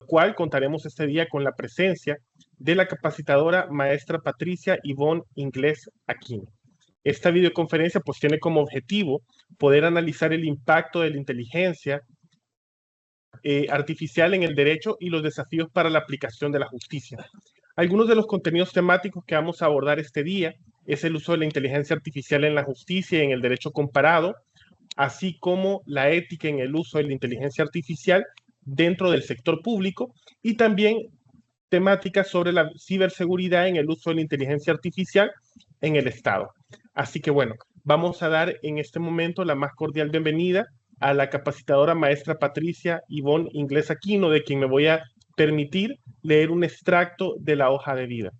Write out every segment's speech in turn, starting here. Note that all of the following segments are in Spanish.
cual contaremos este día con la presencia de la capacitadora maestra Patricia Ivonne Inglés Aquino. Esta videoconferencia pues tiene como objetivo poder analizar el impacto de la inteligencia artificial en el derecho y los desafíos para la aplicación de la justicia. Algunos de los contenidos temáticos que vamos a abordar este día es el uso de la inteligencia artificial en la justicia y en el derecho comparado, así como la ética en el uso de la inteligencia artificial dentro del sector público y también temáticas sobre la ciberseguridad en el uso de la inteligencia artificial en el Estado. Así que bueno, vamos a dar en este momento la más cordial bienvenida a la capacitadora maestra Patricia Ivonne Inglés Aquino, de quien me voy a permitir leer un extracto de la hoja de vida.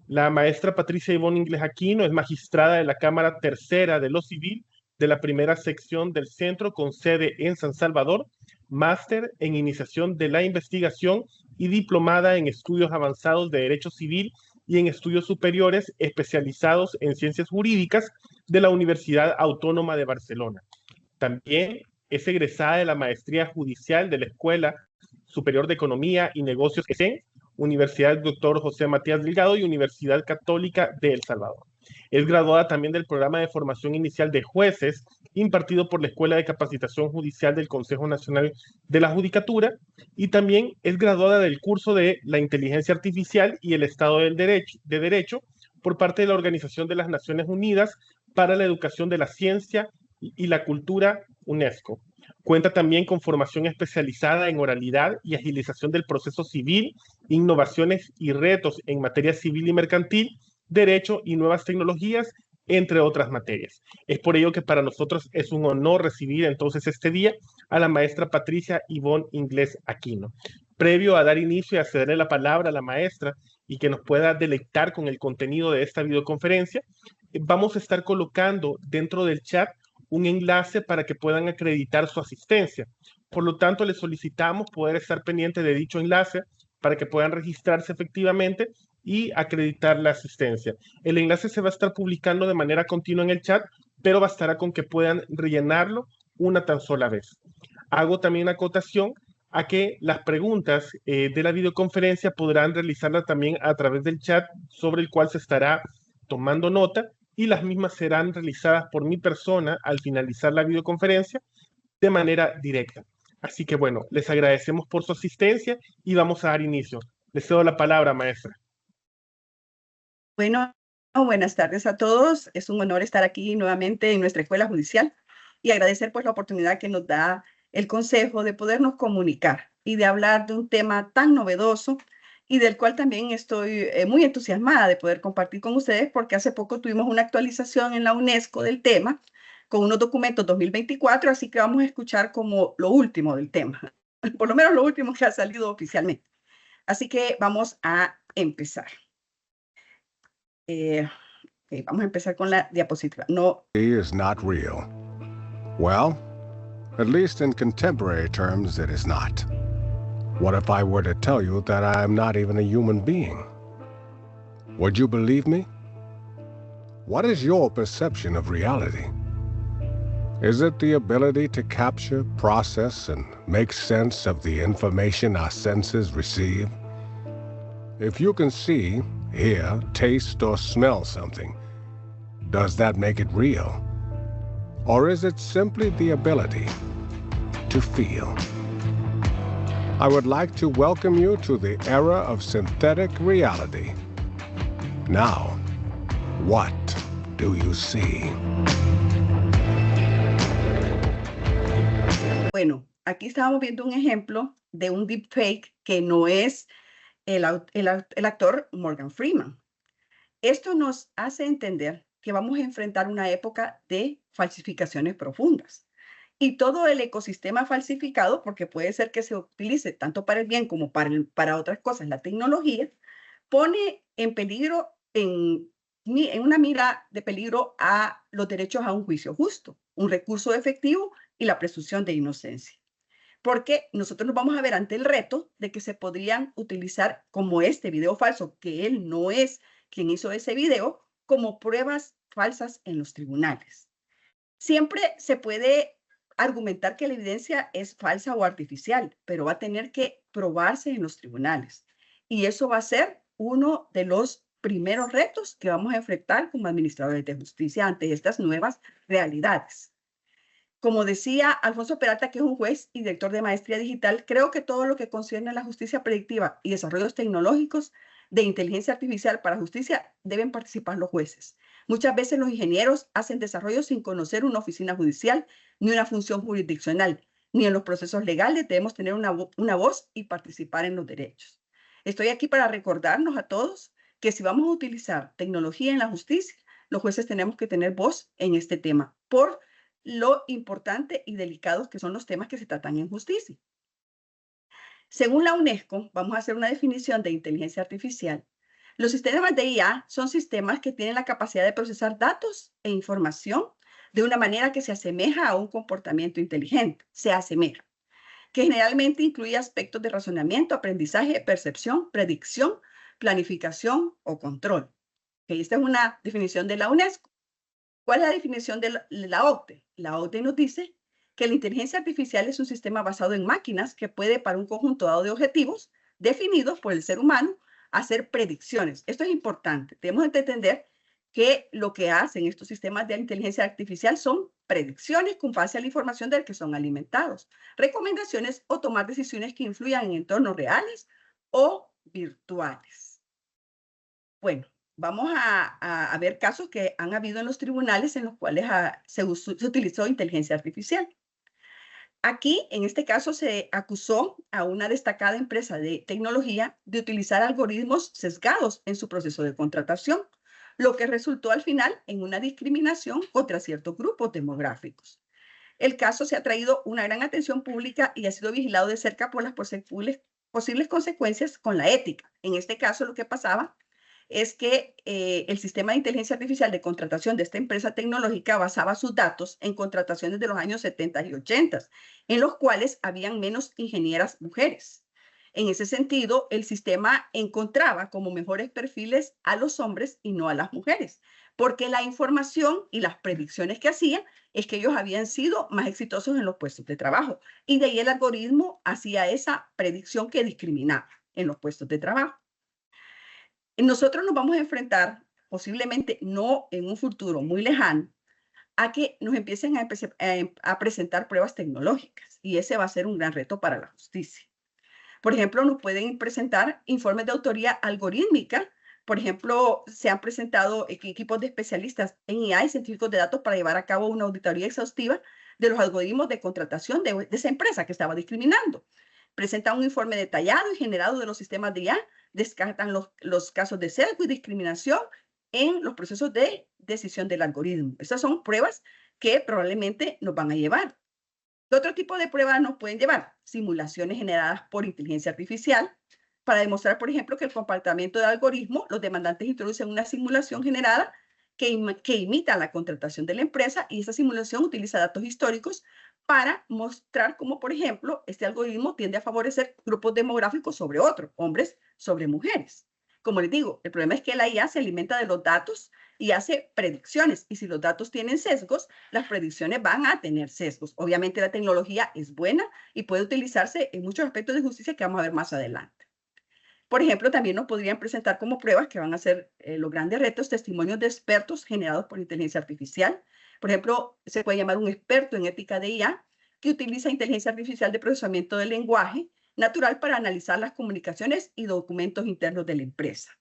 La maestra Patricia Ivonne Inglés Aquino es magistrada de la Cámara Tercera de lo Civil de la primera sección del centro con sede en San Salvador, máster en iniciación de la investigación y diplomada en estudios avanzados de Derecho Civil y en estudios superiores especializados en ciencias jurídicas de la Universidad Autónoma de Barcelona. También es egresada de la maestría judicial de la Escuela Superior de Economía y Negocios ESEN, Universidad Dr. José Matías Delgado y Universidad Católica de El Salvador. Es graduada también del programa de formación inicial de jueces impartido por la Escuela de Capacitación Judicial del Consejo Nacional de la Judicatura y también es graduada del curso de la Inteligencia Artificial y el Estado del Derecho por parte de la Organización de las Naciones Unidas para la Educación de la Ciencia y la Cultura, UNESCO. Cuenta también con formación especializada en oralidad y agilización del proceso civil, innovaciones y retos en materia civil y mercantil, derecho y nuevas tecnologías, entre otras materias. Es por ello que para nosotros es un honor recibir entonces este día a la maestra Patricia Ivonne Inglés Aquino. Previo a dar inicio y a cederle la palabra a la maestra y que nos pueda deleitar con el contenido de esta videoconferencia, vamos a estar colocando dentro del chat un enlace para que puedan acreditar su asistencia. Por lo tanto, les solicitamos poder estar pendiente de dicho enlace para que puedan registrarse efectivamente y acreditar la asistencia. El enlace se va a estar publicando de manera continua en el chat, pero bastará con que puedan rellenarlo una tan sola vez. Hago también acotación a que las preguntas de la videoconferencia podrán realizarlas también a través del chat sobre el cual se estará tomando nota y las mismas serán realizadas por mi persona al finalizar la videoconferencia de manera directa. Así que bueno, les agradecemos por su asistencia y vamos a dar inicio. Les cedo la palabra, maestra. Bueno, buenas tardes a todos. Es un honor estar aquí nuevamente en nuestra escuela judicial y agradecer pues la oportunidad que nos da el consejo de podernos comunicar y de hablar de un tema tan novedoso y del cual también estoy muy entusiasmada de poder compartir con ustedes porque hace poco tuvimos una actualización en la UNESCO del tema con unos documentos 2024, así que vamos a escuchar como lo último del tema, por lo menos lo último que ha salido oficialmente. Así que vamos a empezar. Vamos a empezar con la diapositiva. No. Is not real. Well, at least in contemporary terms, it is not. What if I were to tell you that I am not even a human being? Would you believe me? What is your perception of reality? Is it the ability to capture, process, and make sense of the information our senses receive? If you can see, hear, taste, or smell something, does that make it real? Or is it simply the ability to feel? I would like to welcome you to the era of synthetic reality. Now, what do you see? Bueno, aquí estábamos viendo un ejemplo de un deepfake que no es el actor Morgan Freeman. Esto nos hace entender que vamos a enfrentar una época de falsificaciones profundas. Y todo el ecosistema falsificado, porque puede ser que se utilice tanto para el bien como para otras cosas, la tecnología, pone en peligro, en una mira de peligro a los derechos a un juicio justo, un recurso efectivo y la presunción de inocencia. Porque nosotros nos vamos a ver ante el reto de que se podrían utilizar como este video falso, que él no es quien hizo ese video, como pruebas falsas en los tribunales. Siempre se puede argumentar que la evidencia es falsa o artificial, pero va a tener que probarse en los tribunales. Y eso va a ser uno de los primeros retos que vamos a enfrentar como administradores de justicia ante estas nuevas realidades. Como decía Alfonso Peralta, que es un juez y director de maestría digital, creo que todo lo que concierne a la justicia predictiva y desarrollos tecnológicos de inteligencia artificial para justicia deben participar los jueces. Muchas veces los ingenieros hacen desarrollos sin conocer una oficina judicial ni una función jurisdiccional, ni en los procesos legales debemos tener una voz y participar en los derechos. Estoy aquí para recordarnos a todos que si vamos a utilizar tecnología en la justicia, los jueces tenemos que tener voz en este tema por lo importante y delicados que son los temas que se tratan en justicia. Según la UNESCO, vamos a hacer una definición de inteligencia artificial. Los sistemas de IA son sistemas que tienen la capacidad de procesar datos e información de una manera que se asemeja a un comportamiento inteligente, que generalmente incluye aspectos de razonamiento, aprendizaje, percepción, predicción, planificación o control. Esta es una definición de la UNESCO. ¿Cuál es la definición de la OCDE? La OCDE nos dice que la inteligencia artificial es un sistema basado en máquinas que puede, para un conjunto dado de objetivos definidos por el ser humano, hacer predicciones. Esto es importante. Tenemos que entender que lo que hacen estos sistemas de inteligencia artificial son predicciones con base a la información del que son alimentados, recomendaciones o tomar decisiones que influyan en entornos reales o virtuales. Bueno, vamos a ver casos que han habido en los tribunales en los cuales se utilizó inteligencia artificial. Aquí, en este caso, se acusó a una destacada empresa de tecnología de utilizar algoritmos sesgados en su proceso de contratación, lo que resultó al final en una discriminación contra ciertos grupos demográficos. El caso se ha traído una gran atención pública y ha sido vigilado de cerca por las posibles consecuencias con la ética. En este caso, lo que pasaba es que el sistema de inteligencia artificial de contratación de esta empresa tecnológica basaba sus datos en contrataciones de los años 70 y 80, en los cuales habían menos ingenieras mujeres. En ese sentido, el sistema encontraba como mejores perfiles a los hombres y no a las mujeres, porque la información y las predicciones que hacía es que ellos habían sido más exitosos en los puestos de trabajo. Y de ahí el algoritmo hacía esa predicción que discriminaba en los puestos de trabajo. Nosotros nos vamos a enfrentar, posiblemente no en un futuro muy lejano, a que nos empiecen a presentar pruebas tecnológicas. Y ese va a ser un gran reto para la justicia. Por ejemplo, nos pueden presentar informes de autoría algorítmica. Por ejemplo, se han presentado equipos de especialistas en IA y científicos de datos para llevar a cabo una auditoría exhaustiva de los algoritmos de contratación de esa empresa que estaba discriminando. Presentan un informe detallado y generado de los sistemas de IA, descartan los casos de sesgo y discriminación en los procesos de decisión del algoritmo. Esas son pruebas que probablemente nos van a llevar. ¿Qué otro tipo de pruebas nos pueden llevar? Simulaciones generadas por inteligencia artificial para demostrar, por ejemplo, que el comportamiento del algoritmo, los demandantes introducen una simulación generada que imita la contratación de la empresa y esa simulación utiliza datos históricos para mostrar cómo, por ejemplo, este algoritmo tiende a favorecer grupos demográficos sobre otros, hombres sobre mujeres. Como les digo, el problema es que la IA se alimenta de los datos y hace predicciones. Y si los datos tienen sesgos, las predicciones van a tener sesgos. Obviamente la tecnología es buena y puede utilizarse en muchos aspectos de justicia que vamos a ver más adelante. Por ejemplo, también nos podrían presentar como pruebas que van a ser los grandes retos, testimonios de expertos generados por inteligencia artificial. Por ejemplo, se puede llamar un experto en ética de IA que utiliza inteligencia artificial de procesamiento del lenguaje natural para analizar las comunicaciones y documentos internos de la empresa.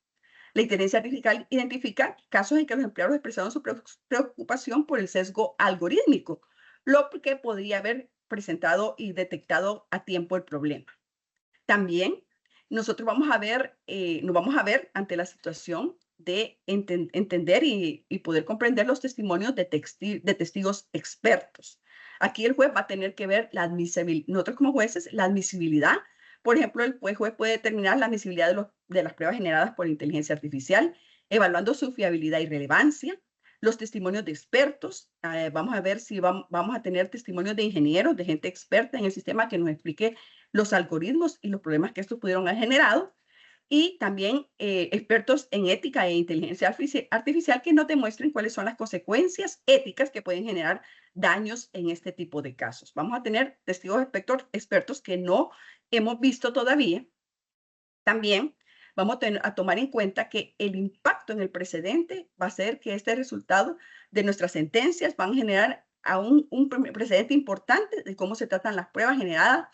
La inteligencia artificial identifica casos en que los empleados expresaron su preocupación por el sesgo algorítmico, lo que podría haber presentado y detectado a tiempo el problema. También nosotros nos vamos a ver ante la situación de entender y poder comprender los testimonios de testigos expertos. Aquí el juez va a tener que ver la admisibilidad, nosotros como jueces, la admisibilidad. Por ejemplo, el juez puede determinar la admisibilidad de las pruebas generadas por inteligencia artificial, evaluando su fiabilidad y relevancia. Los testimonios de expertos, vamos a ver si vamos a tener testimonios de ingenieros, de gente experta en el sistema que nos explique los algoritmos y los problemas que estos pudieron haber generado. y también expertos en ética e inteligencia artificial que nos demuestren cuáles son las consecuencias éticas que pueden generar daños en este tipo de casos. Vamos a tener testigos expertos que no hemos visto todavía. También vamos a tomar en cuenta que el impacto en el precedente va a ser que este resultado de nuestras sentencias van a generar un precedente importante de cómo se tratan las pruebas generadas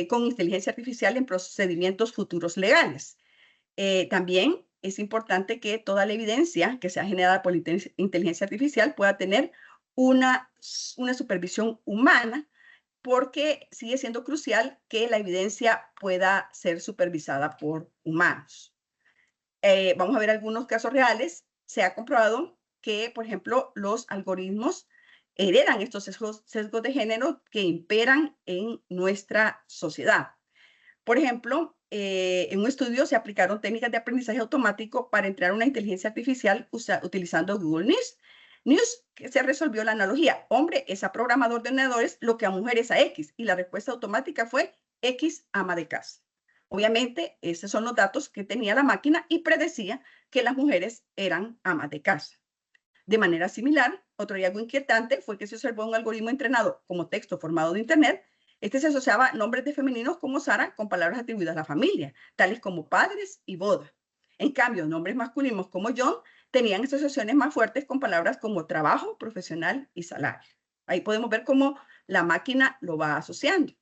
con inteligencia artificial en procedimientos futuros legales. También es importante que toda la evidencia que sea generada por inteligencia artificial pueda tener una supervisión humana, porque sigue siendo crucial que la evidencia pueda ser supervisada por humanos. Vamos a ver algunos casos reales. Se ha comprobado que, por ejemplo, los algoritmos heredan estos sesgos de género que imperan en nuestra sociedad. Por ejemplo, en un estudio se aplicaron técnicas de aprendizaje automático para entrenar una inteligencia artificial utilizando Google News, que se resolvió la analogía. Hombre es a programador de ordenadores, lo que a mujer es a X. Y la respuesta automática fue X ama de casa. Obviamente, esos son los datos que tenía la máquina y predecía que las mujeres eran amas de casa. De manera similar, otro hallazgo inquietante fue que se observó un algoritmo entrenado como texto formado de Internet. Este se asociaba nombres de femeninos como Sara con palabras atribuidas a la familia, tales como padres y boda. En cambio, nombres masculinos como John tenían asociaciones más fuertes con palabras como trabajo, profesional y salario. Ahí podemos ver cómo la máquina lo va asociando.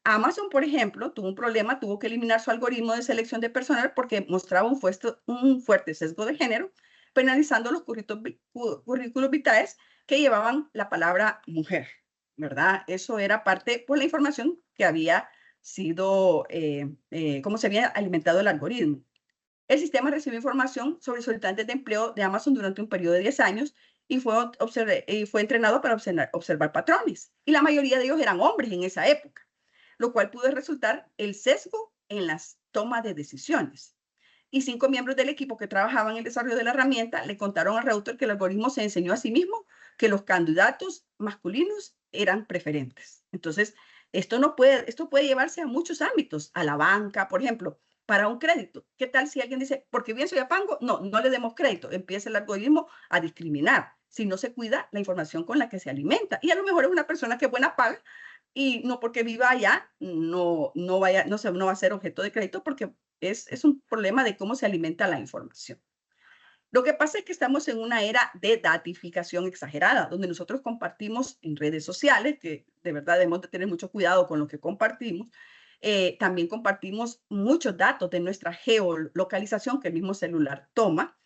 Amazon, por ejemplo, tuvo un problema, tuvo que eliminar su algoritmo de selección de personal porque mostraba un fuerte sesgo de género, penalizando los currículos vitae que llevaban la palabra mujer, ¿verdad? Eso era parte por la información que había sido, cómo se había alimentado el algoritmo. El sistema recibió información sobre solicitantes de empleo de Amazon durante un periodo de 10 años y fue entrenado para observar patrones. Y la mayoría de ellos eran hombres en esa época, lo cual pudo resultar el sesgo en las tomas de decisiones. Y 5 miembros del equipo que trabajaban en el desarrollo de la herramienta le contaron al router que el algoritmo se enseñó a sí mismo que los candidatos masculinos eran preferentes. Entonces, esto puede llevarse a muchos ámbitos, a la banca, por ejemplo, para un crédito. ¿Qué tal si alguien dice, porque bien soy apango? No, no le demos crédito. Empieza el algoritmo a discriminar si no se cuida la información con la que se alimenta. Y a lo mejor es una persona que es buena paga y no porque viva allá no va a ser objeto de crédito, porque es un problema de cómo se alimenta la información. Lo que pasa es que estamos en una era de datificación exagerada, donde nosotros compartimos en redes sociales, que de verdad debemos de tener mucho cuidado con lo que compartimos. También compartimos muchos datos de nuestra geolocalización que el mismo celular toma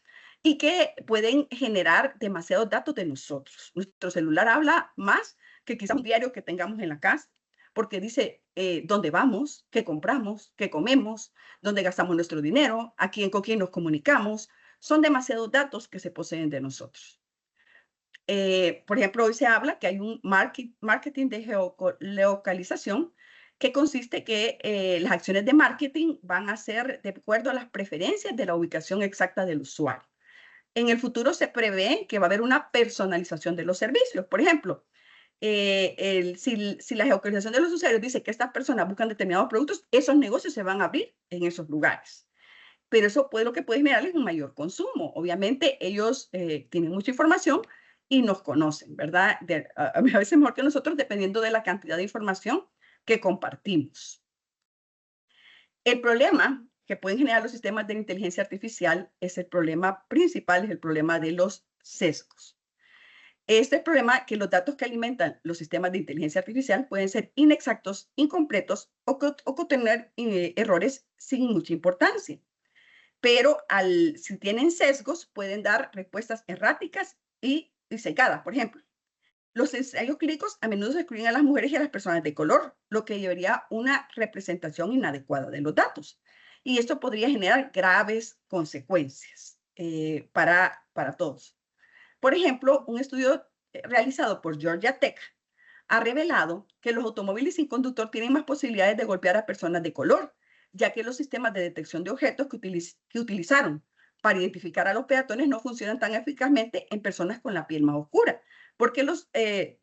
y que pueden generar demasiados datos de nosotros. Nuestro celular habla más que quizá un diario que tengamos en la casa, porque dice dónde vamos, qué compramos, qué comemos, dónde gastamos nuestro dinero, con quién nos comunicamos. Son demasiados datos que se poseen de nosotros. Por ejemplo, hoy se habla que hay un marketing de geolocalización que consiste que las acciones de marketing van a ser de acuerdo a las preferencias de la ubicación exacta del usuario. En el futuro se prevé que va a haber una personalización de los servicios. Por ejemplo, si la geolocalización de los usuarios dice que estas personas buscan determinados productos, esos negocios se van a abrir en esos lugares. Pero eso lo que puede generar es un mayor consumo. Obviamente ellos tienen mucha información y nos conocen, ¿verdad? A veces mejor que nosotros, dependiendo de la cantidad de información que compartimos. El problema que pueden generar los sistemas de inteligencia artificial es el problema principal, es el problema de los sesgos. Este es el problema que los datos que alimentan los sistemas de inteligencia artificial pueden ser inexactos, incompletos o contener errores sin mucha importancia. Pero si tienen sesgos, pueden dar respuestas erráticas y secadas. Por ejemplo, los ensayos clínicos a menudo excluyen a las mujeres y a las personas de color, lo que llevaría a una representación inadecuada de los datos. Y esto podría generar graves consecuencias para todos. Por ejemplo, un estudio realizado por Georgia Tech ha revelado que los automóviles sin conductor tienen más posibilidades de golpear a personas de color, ya que los sistemas de detección de objetos que utilizaron para identificar a los peatones no funcionan tan eficazmente en personas con la piel más oscura, porque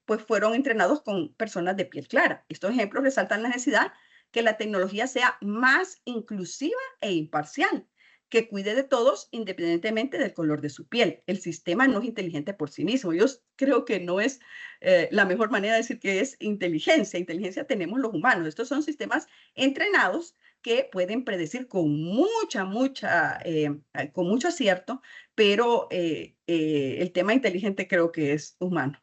pues fueron entrenados con personas de piel clara. Estos ejemplos resaltan la necesidad que la tecnología sea más inclusiva e imparcial, que cuide de todos independientemente del color de su piel. El sistema no es inteligente por sí mismo. Yo creo que no es la mejor manera de decir que es inteligencia. Inteligencia tenemos los humanos. Estos son sistemas entrenados que pueden predecir con con mucho acierto, pero el tema inteligente creo que es humano.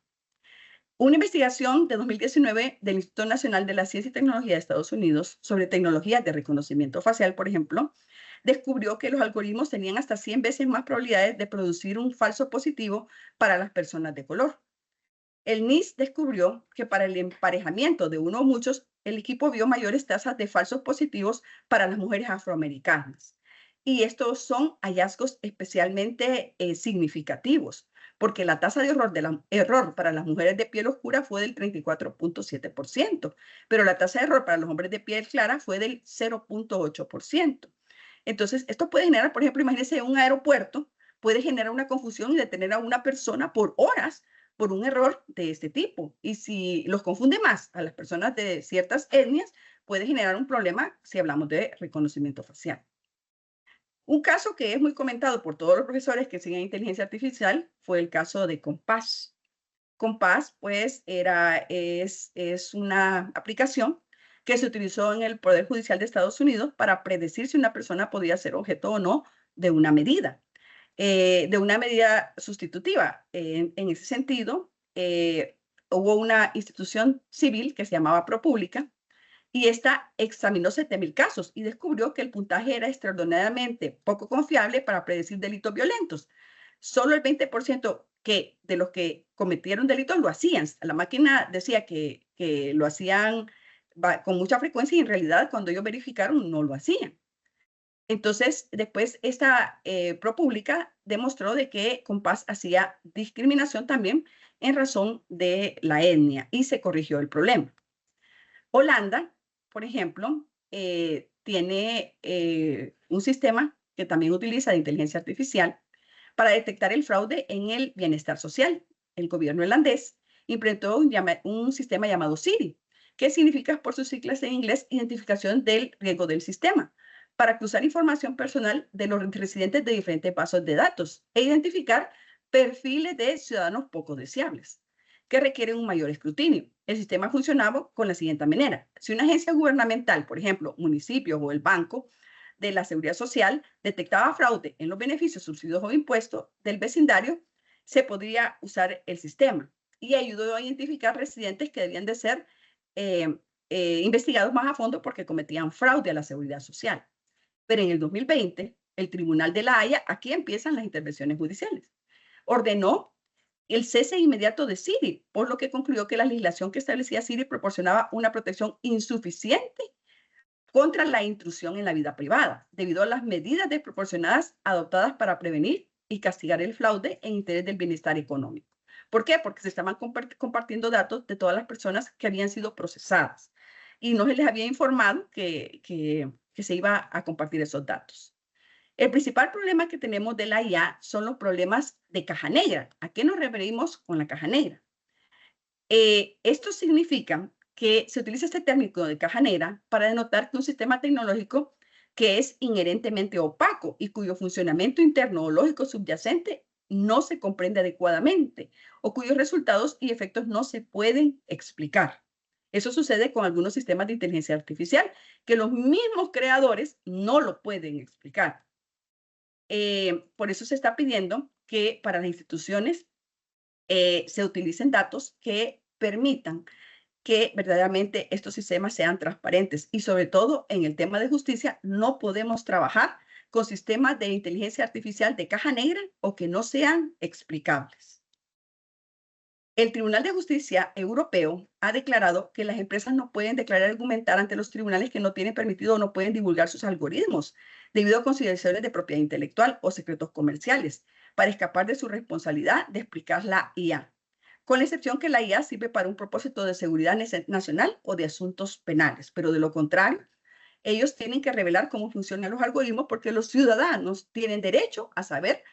Una investigación de 2019 del Instituto Nacional de la Ciencia y Tecnología de Estados Unidos sobre tecnologías de reconocimiento facial, por ejemplo, descubrió que los algoritmos tenían hasta 100 veces más probabilidades de producir un falso positivo para las personas de color. El NIST descubrió que para el emparejamiento de uno o muchos, el equipo vio mayores tasas de falsos positivos para las mujeres afroamericanas. Y estos son hallazgos especialmente significativos, porque la tasa de error para las mujeres de piel oscura fue del 34.7%, pero la tasa de error para los hombres de piel clara fue del 0.8%. Entonces, esto puede generar, por ejemplo, imagínense un aeropuerto, puede generar una confusión y detener a una persona por horas por un error de este tipo. Y si los confunde más a las personas de ciertas etnias, puede generar un problema si hablamos de reconocimiento facial. Un caso que es muy comentado por todos los profesores que siguen inteligencia artificial fue el caso de Compass. Compass, pues, es una aplicación que se utilizó en el Poder Judicial de Estados Unidos para predecir si una persona podía ser objeto o no de una medida sustitutiva. En ese sentido, hubo una institución civil que se llamaba ProPublica y esta examinó 7,000 casos y descubrió que el puntaje era extraordinariamente poco confiable para predecir delitos violentos. Solo el 20% de los que cometieron delitos lo hacían. La máquina decía que lo hacían con mucha frecuencia y en realidad cuando ellos verificaron no lo hacían. Entonces, después esta ProPublica demostró de que Compass hacía discriminación también en razón de la etnia y se corrigió el problema. Holanda, por ejemplo, tiene un sistema que también utiliza de inteligencia artificial para detectar el fraude en el bienestar social. El gobierno holandés implementó un sistema llamado Siri, que significa por sus siglas en inglés identificación del riesgo del sistema, para cruzar información personal de los residentes de diferentes bases de datos e identificar perfiles de ciudadanos poco deseables que requieren un mayor escrutinio. El sistema funcionaba con la siguiente manera. Si una agencia gubernamental, por ejemplo, municipios o el Banco de la Seguridad Social, detectaba fraude en los beneficios, subsidios o impuestos del vecindario, se podría usar el sistema y ayudó a identificar residentes que debían de ser investigados más a fondo porque cometían fraude a la seguridad social. Pero en el 2020, el Tribunal de la Haya, aquí empiezan las intervenciones judiciales, ordenó el cese inmediato de Siri, por lo que concluyó que la legislación que establecía Siri proporcionaba una protección insuficiente contra la intrusión en la vida privada, debido a las medidas desproporcionadas adoptadas para prevenir y castigar el fraude en interés del bienestar económico. ¿Por qué? Porque se estaban compartiendo datos de todas las personas que habían sido procesadas y no se les había informado que se iba a compartir esos datos. El principal problema que tenemos de la IA son los problemas de caja negra. ¿A qué nos referimos con la caja negra? Esto significa que se utiliza este término de caja negra para denotar que un sistema tecnológico que es inherentemente opaco y cuyo funcionamiento interno o lógico subyacente no se comprende adecuadamente o cuyos resultados y efectos no se pueden explicar. Eso sucede con algunos sistemas de inteligencia artificial que los mismos creadores no lo pueden explicar. Por eso se está pidiendo que para las instituciones se utilicen datos que permitan que verdaderamente estos sistemas sean transparentes y sobre todo en el tema de justicia no podemos trabajar con sistemas de inteligencia artificial de caja negra o que no sean explicables. El Tribunal de Justicia Europeo ha declarado que las empresas no pueden declarar y argumentar ante los tribunales que no tienen permitido o no pueden divulgar sus algoritmos debido a consideraciones de propiedad intelectual o secretos comerciales para escapar de su responsabilidad de explicar la IA, con la excepción que la IA sirve para un propósito de seguridad nacional o de asuntos penales, pero de lo contrario, ellos tienen que revelar cómo funcionan los algoritmos porque los ciudadanos tienen derecho a saber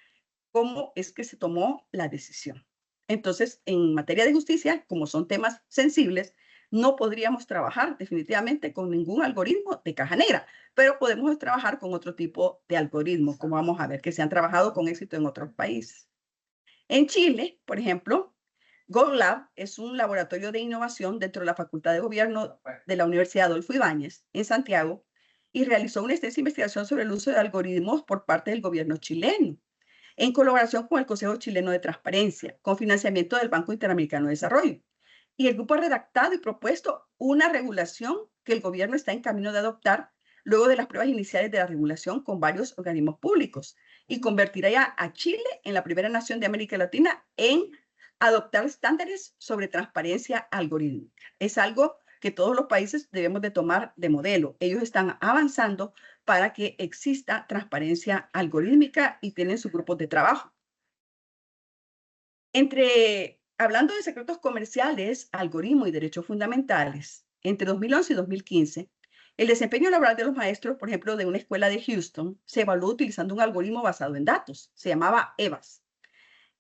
cómo es que se tomó la decisión. Entonces, en materia de justicia, como son temas sensibles, no podríamos trabajar definitivamente con ningún algoritmo de caja negra, pero podemos trabajar con otro tipo de algoritmos, como vamos a ver, que se han trabajado con éxito en otros países. En Chile, por ejemplo, GoLab es un laboratorio de innovación dentro de la Facultad de Gobierno de la Universidad Adolfo Ibáñez, en Santiago, y realizó una extensa investigación sobre el uso de algoritmos por parte del gobierno chileno, en colaboración con el Consejo Chileno de Transparencia, con financiamiento del Banco Interamericano de Desarrollo. Y el grupo ha redactado y propuesto una regulación que el gobierno está en camino de adoptar luego de las pruebas iniciales de la regulación con varios organismos públicos, y convertirá ya a Chile en la primera nación de América Latina en adoptar estándares sobre transparencia algorítmica. Es algo que todos los países debemos de tomar de modelo. Ellos están avanzando para que exista transparencia algorítmica y tienen sus grupos de trabajo. Hablando de secretos comerciales, algoritmos y derechos fundamentales, entre 2011 y 2015, el desempeño laboral de los maestros, por ejemplo, de una escuela de Houston, se evaluó utilizando un algoritmo basado en datos. Se llamaba EVAS.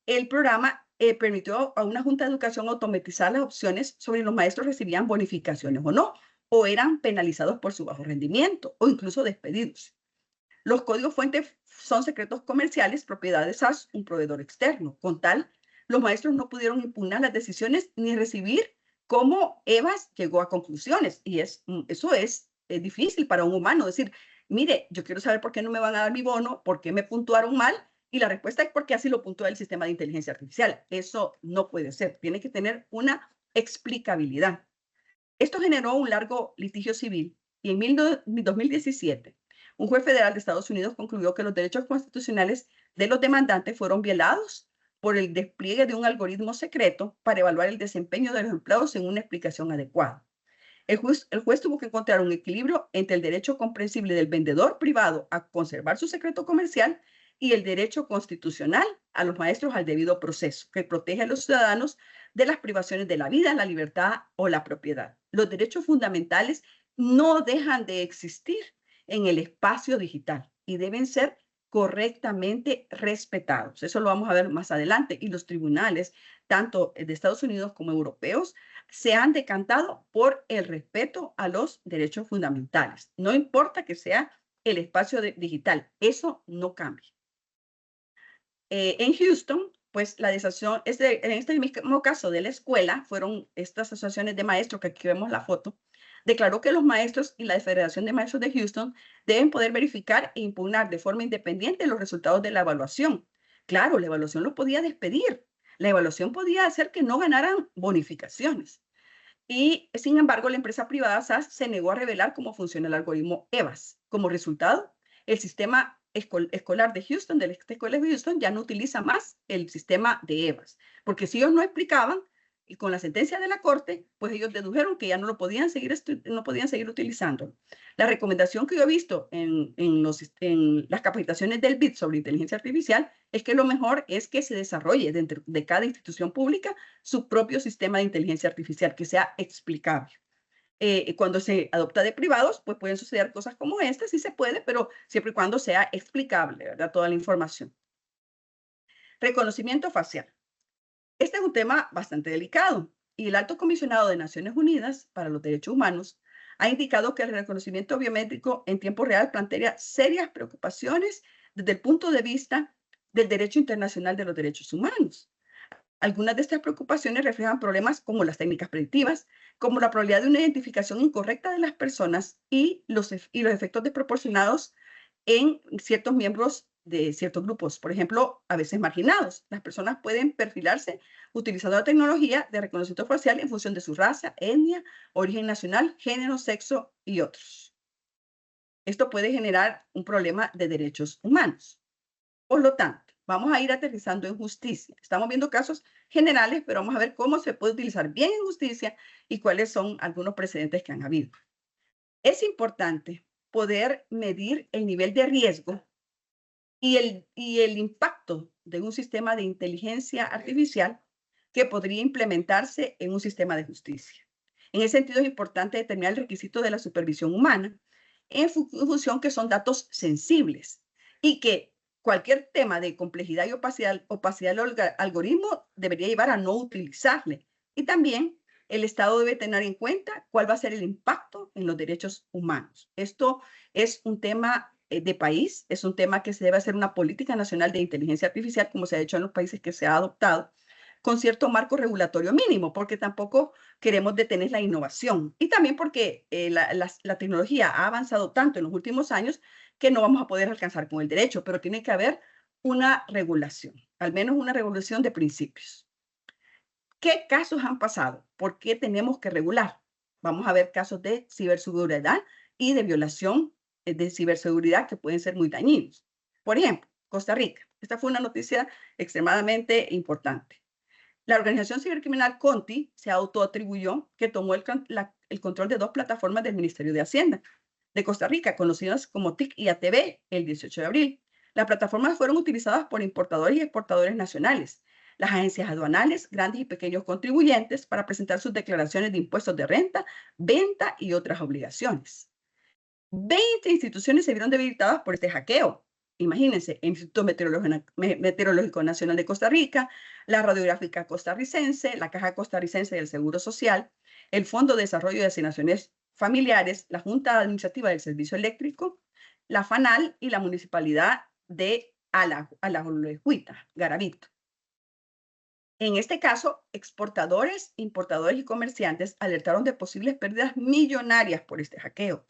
El programa permitió a una junta de educación automatizar las opciones sobre si los maestros recibían bonificaciones o no, o eran penalizados por su bajo rendimiento, o incluso despedidos. Los códigos fuentes son secretos comerciales, propiedad de SAS, un proveedor externo. Con tal, los maestros no pudieron impugnar las decisiones ni recibir cómo EVAS llegó a conclusiones. Y eso es difícil para un humano decir, mire, yo quiero saber por qué no me van a dar mi bono, por qué me puntuaron mal, y la respuesta es porque así lo puntúa el sistema de inteligencia artificial. Eso no puede ser. Tiene que tener una explicabilidad. Esto generó un largo litigio civil y en 2017 un juez federal de Estados Unidos concluyó que los derechos constitucionales de los demandantes fueron violados por el despliegue de un algoritmo secreto para evaluar el desempeño de los empleados sin una explicación adecuada. El juez tuvo que encontrar un equilibrio entre el derecho comprensible del vendedor privado a conservar su secreto comercial y el derecho constitucional a los maestros al debido proceso, que protege a los ciudadanos de las privaciones de la vida, la libertad o la propiedad. Los derechos fundamentales no dejan de existir en el espacio digital y deben ser correctamente respetados. Eso lo vamos a ver más adelante. Y los tribunales, tanto de Estados Unidos como europeos, se han decantado por el respeto a los derechos fundamentales. No importa que sea el espacio digital, eso no cambia. En Houston, pues la decisión, en este mismo caso de la escuela, fueron estas asociaciones de maestros, que aquí vemos la foto, declaró que los maestros y la Federación de Maestros de Houston deben poder verificar e impugnar de forma independiente los resultados de la evaluación. Claro, la evaluación los podía despedir. La evaluación podía hacer que no ganaran bonificaciones. Y, sin embargo, la empresa privada SAS se negó a revelar cómo funciona el algoritmo EVAS. Como resultado, el sistema escolar de Houston, de la escuela de Houston, ya no utiliza más el sistema de EVAS. Porque si ellos no explicaban, y con la sentencia de la corte, pues ellos dedujeron que ya no lo podían seguir, utilizando. La recomendación que yo he visto en las capacitaciones del BID sobre inteligencia artificial es que lo mejor es que se desarrolle dentro de cada institución pública su propio sistema de inteligencia artificial que sea explicable. Cuando se adopta de privados, pues pueden suceder cosas como esta, sí se puede, pero siempre y cuando sea explicable, ¿verdad? Toda la información. Reconocimiento facial. Este es un tema bastante delicado y el Alto Comisionado de Naciones Unidas para los Derechos Humanos ha indicado que el reconocimiento biométrico en tiempo real plantea serias preocupaciones desde el punto de vista del derecho internacional de los derechos humanos. Algunas de estas preocupaciones reflejan problemas como las técnicas predictivas, como la probabilidad de una identificación incorrecta de las personas y los efectos desproporcionados en ciertos miembros de ciertos grupos, por ejemplo, a veces marginados. Las personas pueden perfilarse utilizando la tecnología de reconocimiento facial en función de su raza, etnia, origen nacional, género, sexo y otros. Esto puede generar un problema de derechos humanos. Por lo tanto, vamos a ir aterrizando en justicia. Estamos viendo casos generales, pero vamos a ver cómo se puede utilizar bien en justicia y cuáles son algunos precedentes que han habido. Es importante poder medir el nivel de riesgo y el impacto de un sistema de inteligencia artificial que podría implementarse en un sistema de justicia. En ese sentido, es importante determinar el requisito de la supervisión humana en función que son datos sensibles y que cualquier tema de complejidad y opacidad del algoritmo debería llevar a no utilizarle. Y también el Estado debe tener en cuenta cuál va a ser el impacto en los derechos humanos. Esto es un tema de país, es un tema que se debe hacer una política nacional de inteligencia artificial, como se ha hecho en los países que se ha adoptado, con cierto marco regulatorio mínimo, porque tampoco queremos detener la innovación. Y también porque la tecnología ha avanzado tanto en los últimos años que no vamos a poder alcanzar con el derecho, pero tiene que haber una regulación, al menos una regulación de principios. ¿Qué casos han pasado? ¿Por qué tenemos que regular? Vamos a ver casos de ciberseguridad y de violación de ciberseguridad que pueden ser muy dañinos. Por ejemplo, Costa Rica. Esta fue una noticia extremadamente importante. La organización cibercriminal Conti se autoatribuyó que tomó el control de 2 plataformas del Ministerio de Hacienda de Costa Rica, conocidas como TIC y ATV, el 18 de abril. Las plataformas fueron utilizadas por importadores y exportadores nacionales, las agencias aduanales, grandes y pequeños contribuyentes, para presentar sus declaraciones de impuestos de renta, venta y otras obligaciones. 20 instituciones se vieron debilitadas por este hackeo. Imagínense, el Instituto Meteorológico Nacional de Costa Rica, la Radiográfica Costarricense, la Caja Costarricense del Seguro Social, el Fondo de Desarrollo de Asignaciones Familiares, la Junta Administrativa del Servicio Eléctrico, la FANAL y la Municipalidad de Alajuela, Garavito. En este caso, exportadores, importadores y comerciantes alertaron de posibles pérdidas millonarias por este hackeo,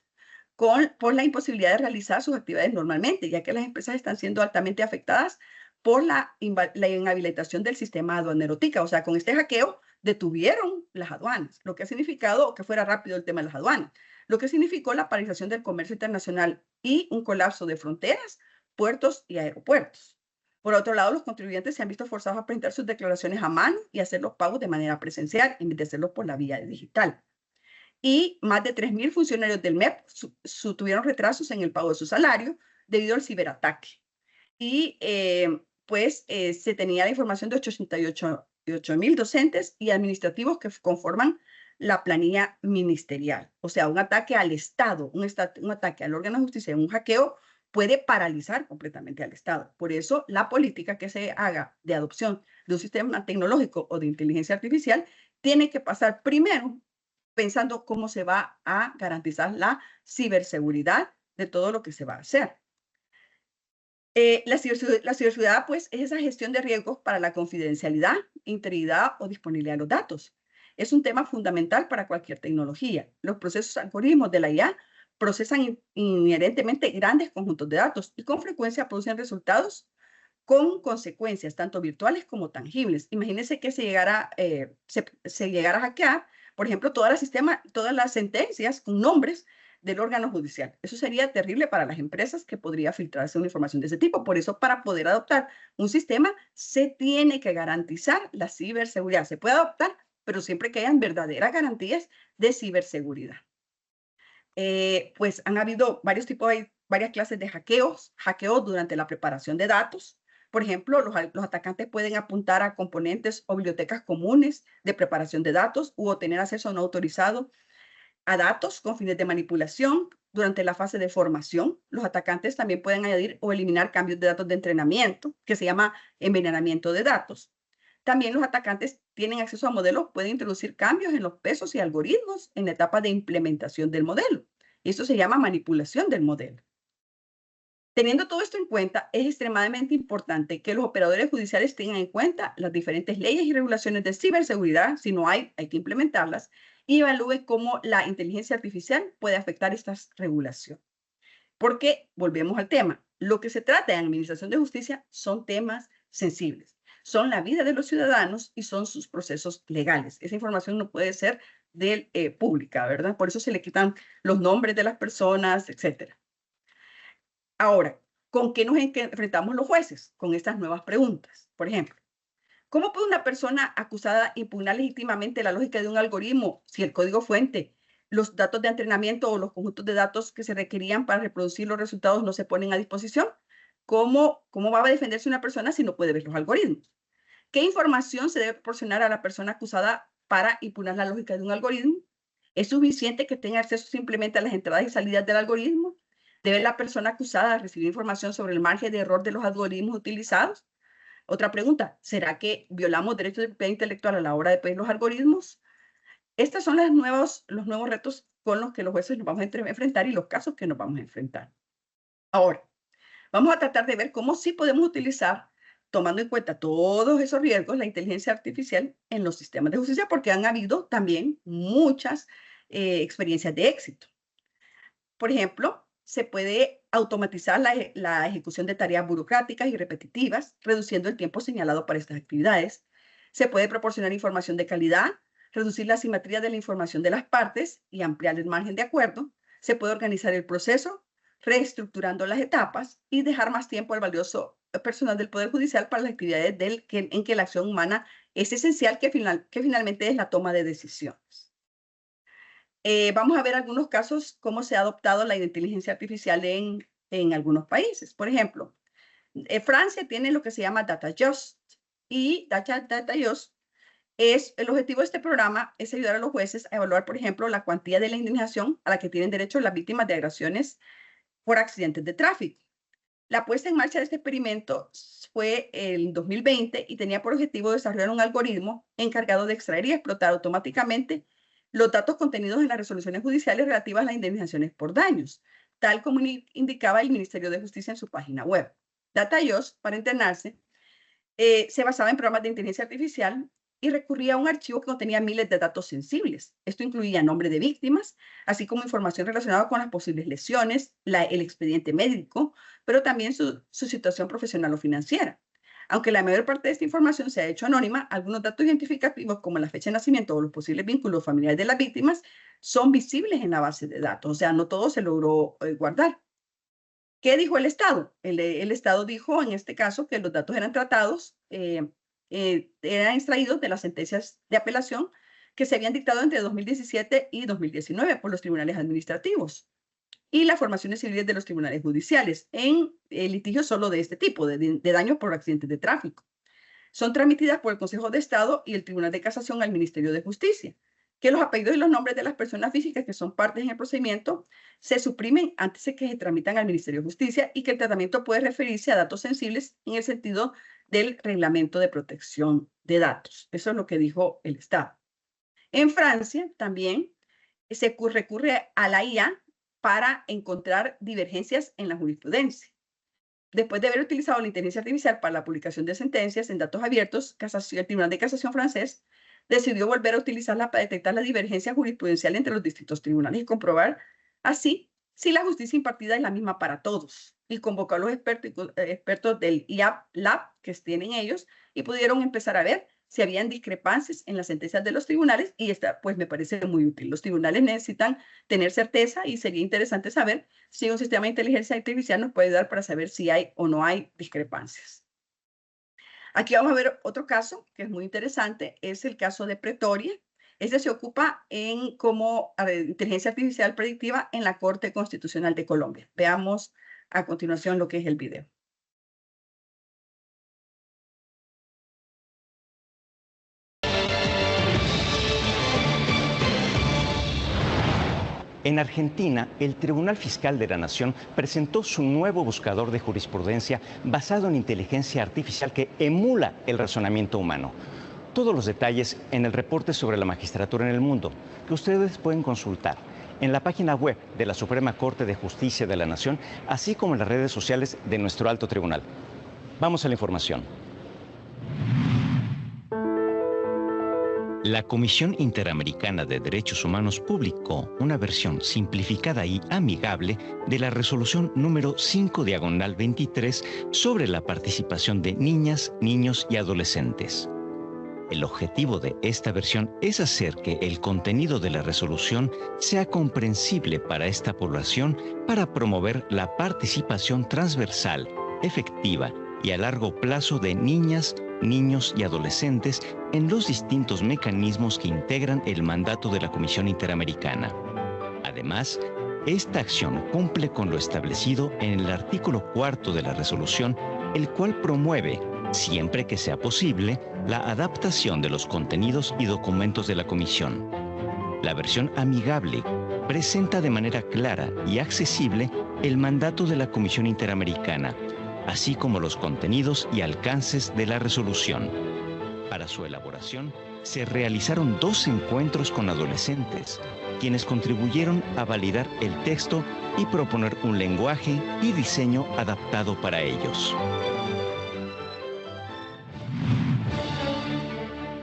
por la imposibilidad de realizar sus actividades normalmente, ya que las empresas están siendo altamente afectadas por la inhabilitación del sistema aduanero TICA. O sea, con este hackeo detuvieron las aduanas, lo que ha significado que fuera rápido el tema de las aduanas, lo que significó la paralización del comercio internacional y un colapso de fronteras, puertos y aeropuertos. Por otro lado, los contribuyentes se han visto forzados a presentar sus declaraciones a mano y hacer los pagos de manera presencial en vez de hacerlos por la vía digital. Y más de 3.000 funcionarios del MEP tuvieron retrasos en el pago de su salario debido al ciberataque. Y se tenía la información de 88.000 docentes y administrativos que conforman la planilla ministerial. O sea, un ataque al Estado, un ataque al órgano de justicia, un hackeo puede paralizar completamente al Estado. Por eso, la política que se haga de adopción de un sistema tecnológico o de inteligencia artificial tiene que pasar primero pensando cómo se va a garantizar la ciberseguridad de todo lo que se va a hacer. La ciberseguridad, pues, es esa gestión de riesgos para la confidencialidad, integridad o disponibilidad de los datos. Es un tema fundamental para cualquier tecnología. Los procesos algoritmos de la IA procesan inherentemente grandes conjuntos de datos y con frecuencia producen resultados con consecuencias tanto virtuales como tangibles. Imagínense que se llegara a hackear, por ejemplo, todas las sentencias con nombres del órgano judicial. Eso sería terrible para las empresas, que podría filtrarse una información de ese tipo. Por eso, para poder adoptar un sistema, se tiene que garantizar la ciberseguridad. Se puede adoptar, pero siempre que hayan verdaderas garantías de ciberseguridad. Pues han habido varias clases de hackeos durante la preparación de datos. Por ejemplo, los atacantes pueden apuntar a componentes o bibliotecas comunes de preparación de datos u obtener acceso no autorizado a datos con fines de manipulación. Durante la fase de formación, los atacantes también pueden añadir o eliminar cambios de datos de entrenamiento, que se llama envenenamiento de datos. También los atacantes tienen acceso a modelos, pueden introducir cambios en los pesos y algoritmos en la etapa de implementación del modelo. Esto se llama manipulación del modelo. Teniendo todo esto en cuenta, es extremadamente importante que los operadores judiciales tengan en cuenta las diferentes leyes y regulaciones de ciberseguridad. Si no hay que implementarlas, y evalúen cómo la inteligencia artificial puede afectar esta regulación. Porque, volvemos al tema, lo que se trata en administración de justicia son temas sensibles. Son la vida de los ciudadanos y son sus procesos legales. Esa información no puede ser pública, ¿verdad? Por eso se le quitan los nombres de las personas, etc. Ahora, ¿con qué nos enfrentamos los jueces? Con estas nuevas preguntas. Por ejemplo, ¿cómo puede una persona acusada impugnar legítimamente la lógica de un algoritmo si el código fuente, los datos de entrenamiento o los conjuntos de datos que se requerían para reproducir los resultados no se ponen a disposición? ¿Cómo va a defenderse una persona si no puede ver los algoritmos? ¿Qué información se debe proporcionar a la persona acusada para impugnar la lógica de un algoritmo? ¿Es suficiente que tenga acceso simplemente a las entradas y salidas del algoritmo? ¿Debe la persona acusada recibir información sobre el margen de error de los algoritmos utilizados? Otra pregunta, ¿será que violamos derechos de propiedad intelectual a la hora de pedir los algoritmos? Estos son los nuevos retos con los que los jueces nos vamos a enfrentar y los casos que nos vamos a enfrentar. Ahora, vamos a tratar de ver cómo sí podemos utilizar, tomando en cuenta todos esos riesgos, la inteligencia artificial en los sistemas de justicia, porque han habido también muchas experiencias de éxito. Por ejemplo, se puede automatizar la ejecución de tareas burocráticas y repetitivas, reduciendo el tiempo señalado para estas actividades. Se puede proporcionar información de calidad, reducir la asimetría de la información de las partes y ampliar el margen de acuerdo. Se puede organizar el proceso, reestructurando las etapas y dejar más tiempo al valioso personal del Poder Judicial para las actividades en que la acción humana es esencial, que finalmente es la toma de decisiones. Vamos a ver algunos casos, cómo se ha adoptado la inteligencia artificial en algunos países. Por ejemplo, Francia tiene lo que se llama DataJust, y DataJust el objetivo de este programa es ayudar a los jueces a evaluar, por ejemplo, la cuantía de la indemnización a la que tienen derecho las víctimas de agresiones por accidentes de tráfico. La puesta en marcha de este experimento fue en 2020 y tenía por objetivo desarrollar un algoritmo encargado de extraer y explotar automáticamente los datos contenidos en las resoluciones judiciales relativas a las indemnizaciones por daños, tal como indicaba el Ministerio de Justicia en su página web. DataJust, para entrenarse, se basaba en programas de inteligencia artificial y recurría a un archivo que contenía miles de datos sensibles. Esto incluía nombre de víctimas, así como información relacionada con las posibles lesiones, el expediente médico, pero también su situación profesional o financiera. Aunque la mayor parte de esta información se ha hecho anónima, algunos datos identificativos como la fecha de nacimiento o los posibles vínculos familiares de las víctimas son visibles en la base de datos. O sea, no todo se logró guardar. ¿Qué dijo el Estado? El Estado dijo en este caso que los datos eran tratados, eran extraídos de las sentencias de apelación que se habían dictado entre 2017 y 2019 por los tribunales administrativos y las formaciones civiles de los tribunales judiciales en litigios solo de este tipo, de daños por accidentes de tráfico. Son transmitidas por el Consejo de Estado y el Tribunal de Casación al Ministerio de Justicia, que los apellidos y los nombres de las personas físicas que son partes en el procedimiento se suprimen antes de que se tramitan al Ministerio de Justicia y que el tratamiento puede referirse a datos sensibles en el sentido del Reglamento de Protección de Datos. Eso es lo que dijo el Estado. En Francia también se recurre a la IA para encontrar divergencias en la jurisprudencia. Después de haber utilizado la inteligencia artificial para la publicación de sentencias en datos abiertos, el Tribunal de Casación francés decidió volver a utilizarla para detectar la divergencia jurisprudencial entre los distintos tribunales y comprobar así si la justicia impartida es la misma para todos. Y convocó a los expertos del IAP Lab que tienen ellos y pudieron empezar a ver si habían discrepancias en las sentencias de los tribunales, y esta pues me parece muy útil. Los tribunales necesitan tener certeza y sería interesante saber si un sistema de inteligencia artificial nos puede ayudar para saber si hay o no hay discrepancias. Aquí vamos a ver otro caso que es muy interesante, es el caso de Pretoria. Este se ocupa como inteligencia artificial predictiva en la Corte Constitucional de Colombia. Veamos a continuación lo que es el video. En Argentina, el Tribunal Fiscal de la Nación presentó su nuevo buscador de jurisprudencia basado en inteligencia artificial que emula el razonamiento humano. Todos los detalles en el reporte sobre la magistratura en el mundo, que ustedes pueden consultar en la página web de la Suprema Corte de Justicia de la Nación, así como en las redes sociales de nuestro alto tribunal. Vamos a la información. La Comisión Interamericana de Derechos Humanos publicó una versión simplificada y amigable de la resolución número 5/23 sobre la participación de niñas, niños y adolescentes. El objetivo de esta versión es hacer que el contenido de la resolución sea comprensible para esta población para promover la participación transversal, efectiva y a largo plazo de niñas, niños y adolescentes en los distintos mecanismos que integran el mandato de la Comisión Interamericana. Además, esta acción cumple con lo establecido en el artículo 4 de la resolución, el cual promueve, siempre que sea posible, la adaptación de los contenidos y documentos de la Comisión. La versión amigable presenta de manera clara y accesible el mandato de la Comisión Interamericana, así como los contenidos y alcances de la resolución. Para su elaboración, se realizaron 2 encuentros con adolescentes, quienes contribuyeron a validar el texto y proponer un lenguaje y diseño adaptado para ellos.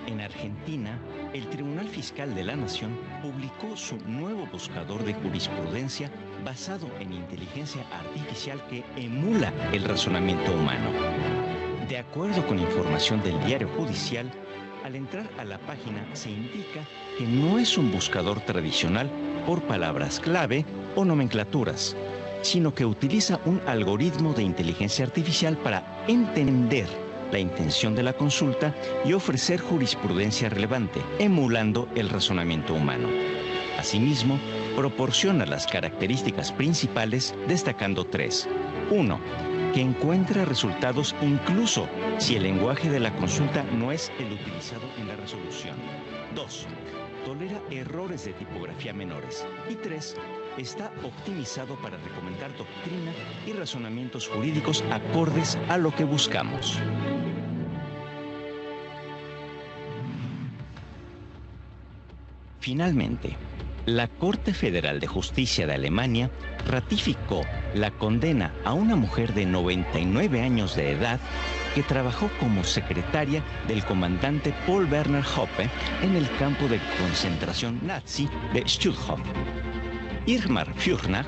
En Argentina, el Tribunal Fiscal de la Nación publicó su nuevo buscador de jurisprudencia basado en inteligencia artificial que emula el razonamiento humano. De acuerdo con información del Diario Judicial, al entrar a la página se indica que no es un buscador tradicional por palabras clave o nomenclaturas, sino que utiliza un algoritmo de inteligencia artificial para entender la intención de la consulta y ofrecer jurisprudencia relevante, emulando el razonamiento humano. Asimismo, proporciona las características principales, destacando 3. 1. Que encuentra resultados incluso si el lenguaje de la consulta no es el utilizado en la resolución. 2. Tolera errores de tipografía menores. Y 3. Está optimizado para recomendar doctrina y razonamientos jurídicos acordes a lo que buscamos. Finalmente, la Corte Federal de Justicia de Alemania ratificó la condena a una mujer de 99 años de edad que trabajó como secretaria del comandante Paul Werner Hoppe en el campo de concentración nazi de Stutthof. Irmar Fürnach,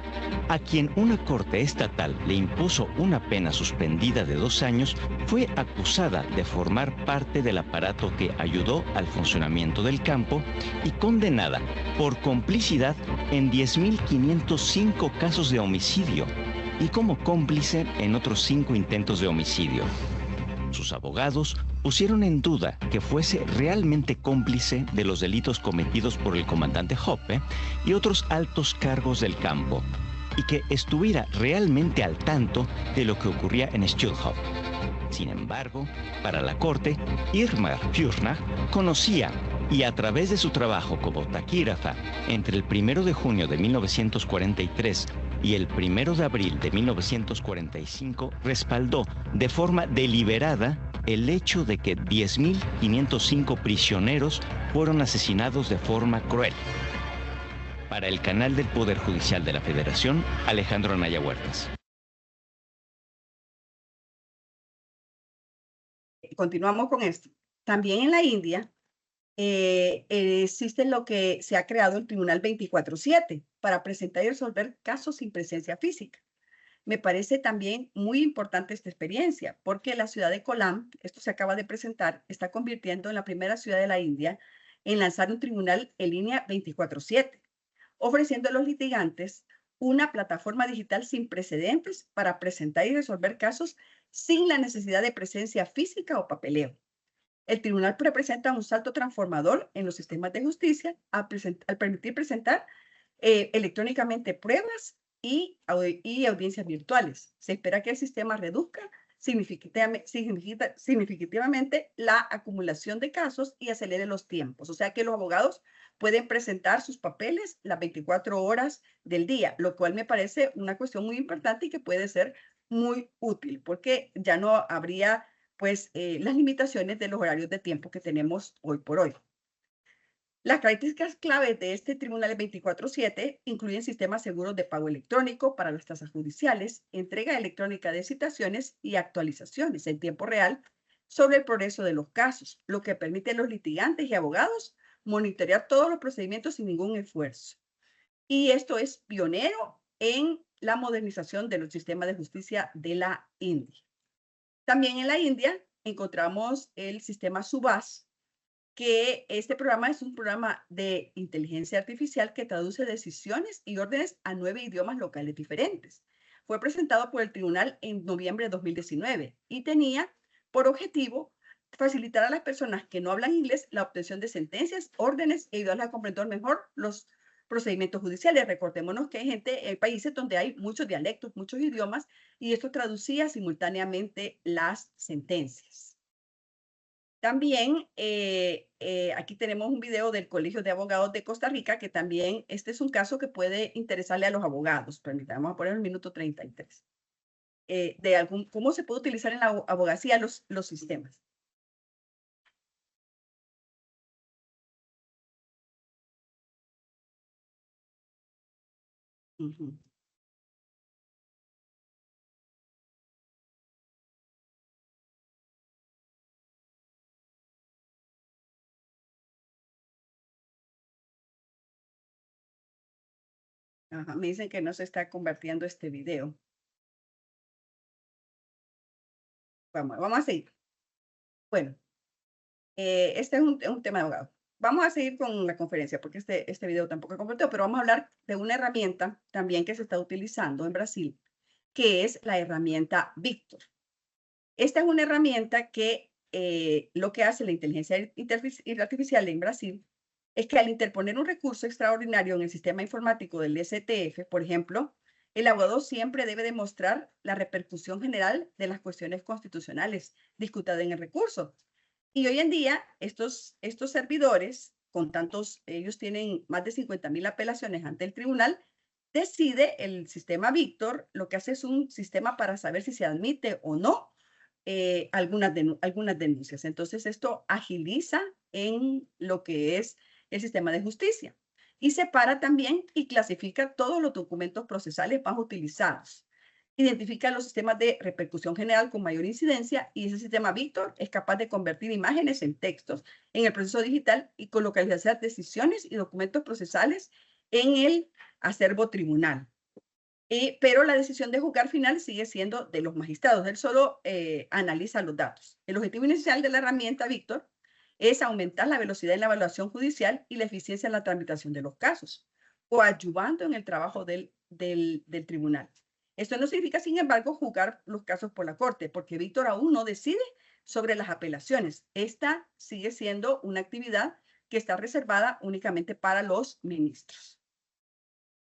a quien una corte estatal le impuso una pena suspendida de 2 años, fue acusada de formar parte del aparato que ayudó al funcionamiento del campo y condenada por complicidad en 10.505 casos de homicidio y como cómplice en otros 5 intentos de homicidio. Sus abogados pusieron en duda que fuese realmente cómplice de los delitos cometidos por el comandante Hoppe y otros altos cargos del campo, y que estuviera realmente al tanto de lo que ocurría en Stutthof. Sin embargo, para la corte, Irmar Fürnach conocía, y a través de su trabajo como taquígrafa entre el 1 de junio de 1943 y el 1 de abril de 1945, respaldó de forma deliberada el hecho de que 10.505 prisioneros fueron asesinados de forma cruel. Para el canal del Poder Judicial de la Federación, Alejandro Anaya Huertas. Continuamos con esto. También en la India existe lo que se ha creado el Tribunal 24/7 para presentar y resolver casos sin presencia física. Me parece también muy importante esta experiencia porque la ciudad de Kollam, esto se acaba de presentar, está convirtiendo en la primera ciudad de la India en lanzar un tribunal en línea 24/7, ofreciendo a los litigantes una plataforma digital sin precedentes para presentar y resolver casos sin la necesidad de presencia física o papeleo. El tribunal representa un salto transformador en los sistemas de justicia al permitir presentar electrónicamente pruebas y audiencias virtuales. Se espera que el sistema reduzca significativamente la acumulación de casos y acelere los tiempos. O sea que los abogados pueden presentar sus papeles las 24 horas del día, lo cual me parece una cuestión muy importante y que puede ser muy útil porque ya no habría pues las limitaciones de los horarios de tiempo que tenemos hoy por hoy. Las características claves de este tribunal 24/7 incluyen sistemas seguros de pago electrónico para las tasas judiciales, entrega electrónica de citaciones y actualizaciones en tiempo real sobre el progreso de los casos, lo que permite a los litigantes y abogados monitorear todos los procedimientos sin ningún esfuerzo. Y esto es pionero en la modernización de los sistemas de justicia de la India. También en la India encontramos el sistema Subhas, que este programa es un programa de inteligencia artificial que traduce decisiones y órdenes a 9 idiomas locales diferentes. Fue presentado por el tribunal en noviembre de 2019 y tenía por objetivo facilitar a las personas que no hablan inglés la obtención de sentencias, órdenes y ayudarles a comprender mejor los procedimientos judiciales. Recordémonos que hay países donde hay muchos dialectos, muchos idiomas, y esto traducía simultáneamente las sentencias. También aquí tenemos un video del Colegio de Abogados de Costa Rica, que también este es un caso que puede interesarle a los abogados. Permítanme, vamos a poner el minuto 33. ¿Cómo se puede utilizar en la abogacía los sistemas? Ujú. Ajá, me dicen que no se está convirtiendo este video. Vamos a seguir. Bueno, este es un tema de abogado. Vamos a seguir con la conferencia porque este video tampoco es completo, pero vamos a hablar de una herramienta también que se está utilizando en Brasil, que es la herramienta Victor. Esta es una herramienta que lo que hace la inteligencia artificial en Brasil es que al interponer un recurso extraordinario en el sistema informático del STF, por ejemplo, el abogado siempre debe demostrar la repercusión general de las cuestiones constitucionales discutidas en el recurso. Y hoy en día, estos servidores, con tantos, ellos tienen más de 50.000 apelaciones ante el tribunal, decide el sistema Victor, lo que hace es un sistema para saber si se admite o no algunas denuncias. Entonces, esto agiliza en lo que es el sistema de justicia y separa también y clasifica todos los documentos procesales más utilizados. Identifica los sistemas de repercusión general con mayor incidencia y ese sistema Victor es capaz de convertir imágenes en textos en el proceso digital y con localizar decisiones y documentos procesales en el acervo tribunal. Pero la decisión de juzgar final sigue siendo de los magistrados. Él solo analiza los datos. El objetivo inicial de la herramienta Victor es aumentar la velocidad en la evaluación judicial y la eficiencia en la tramitación de los casos, coadyuvando en el trabajo del tribunal. Esto no significa, sin embargo, juzgar los casos por la Corte, porque Victor aún no decide sobre las apelaciones. Esta sigue siendo una actividad que está reservada únicamente para los ministros.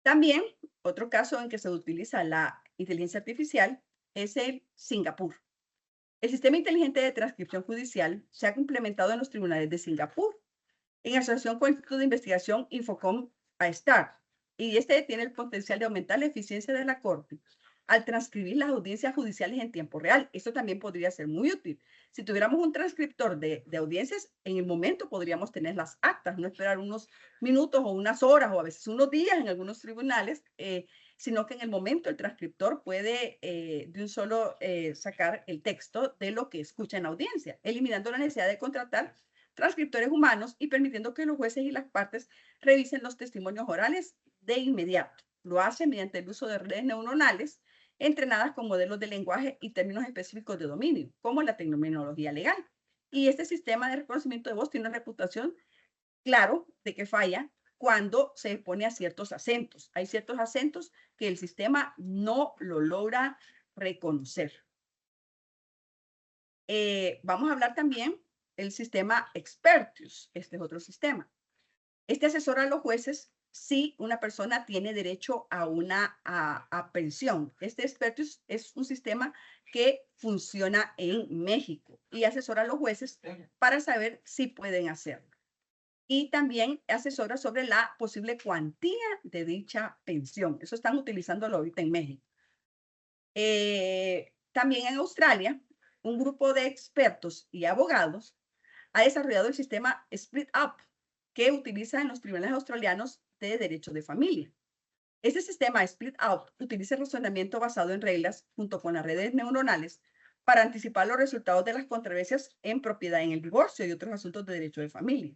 También, otro caso en que se utiliza la inteligencia artificial es el Singapur. El sistema inteligente de transcripción judicial se ha implementado en los tribunales de Singapur en asociación con el Instituto de Investigación Infocom A*STAR, y este tiene el potencial de aumentar la eficiencia de la Corte al transcribir las audiencias judiciales en tiempo real. Esto también podría ser muy útil. Si tuviéramos un transcriptor de audiencias, en el momento podríamos tener las actas, no esperar unos minutos o unas horas o a veces unos días en algunos tribunales, sino que en el momento el transcriptor puede de un solo sacar el texto de lo que escucha en la audiencia, eliminando la necesidad de contratar transcriptores humanos y permitiendo que los jueces y las partes revisen los testimonios orales de inmediato. Lo hace mediante el uso de redes neuronales entrenadas con modelos de lenguaje y términos específicos de dominio, como la terminología legal. Y este sistema de reconocimiento de voz tiene una reputación, claro, de que falla cuando se pone a ciertos acentos. Hay ciertos acentos que el sistema no lo logra reconocer. Vamos a hablar también del sistema Expertius. Este es otro sistema. Este asesora a los jueces si una persona tiene derecho a una pensión. Este Expertius es un sistema que funciona en México y asesora a los jueces para saber si pueden hacerlo. Y también asesora sobre la posible cuantía de dicha pensión. Eso están utilizándolo ahorita en México. También en Australia, un grupo de expertos y abogados ha desarrollado el sistema Split Up, que utiliza en los tribunales australianos de derecho de familia. Este sistema Split Up utiliza el razonamiento basado en reglas junto con las redes neuronales para anticipar los resultados de las controversias en propiedad en el divorcio y otros asuntos de derecho de familia.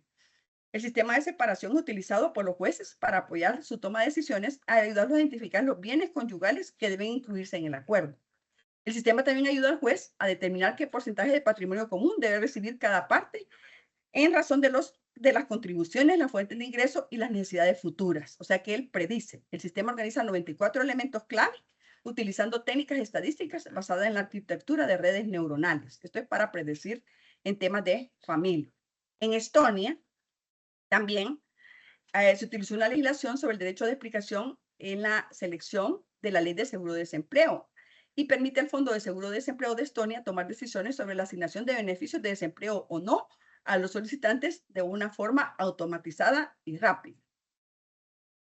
El sistema de separación es utilizado por los jueces para apoyar su toma de decisiones, a ayudarlos a identificar los bienes conyugales que deben incluirse en el acuerdo. El sistema también ayuda al juez a determinar qué porcentaje de patrimonio común debe recibir cada parte en razón de las contribuciones, las fuentes de ingreso y las necesidades futuras. O sea que él predice. El sistema organiza 94 elementos clave utilizando técnicas estadísticas basadas en la arquitectura de redes neuronales. Esto es para predecir en temas de familia. En Estonia también se utilizó una legislación sobre el derecho de explicación en la selección de la ley de seguro de desempleo y permite al Fondo de Seguro de Desempleo de Estonia tomar decisiones sobre la asignación de beneficios de desempleo o no a los solicitantes de una forma automatizada y rápida.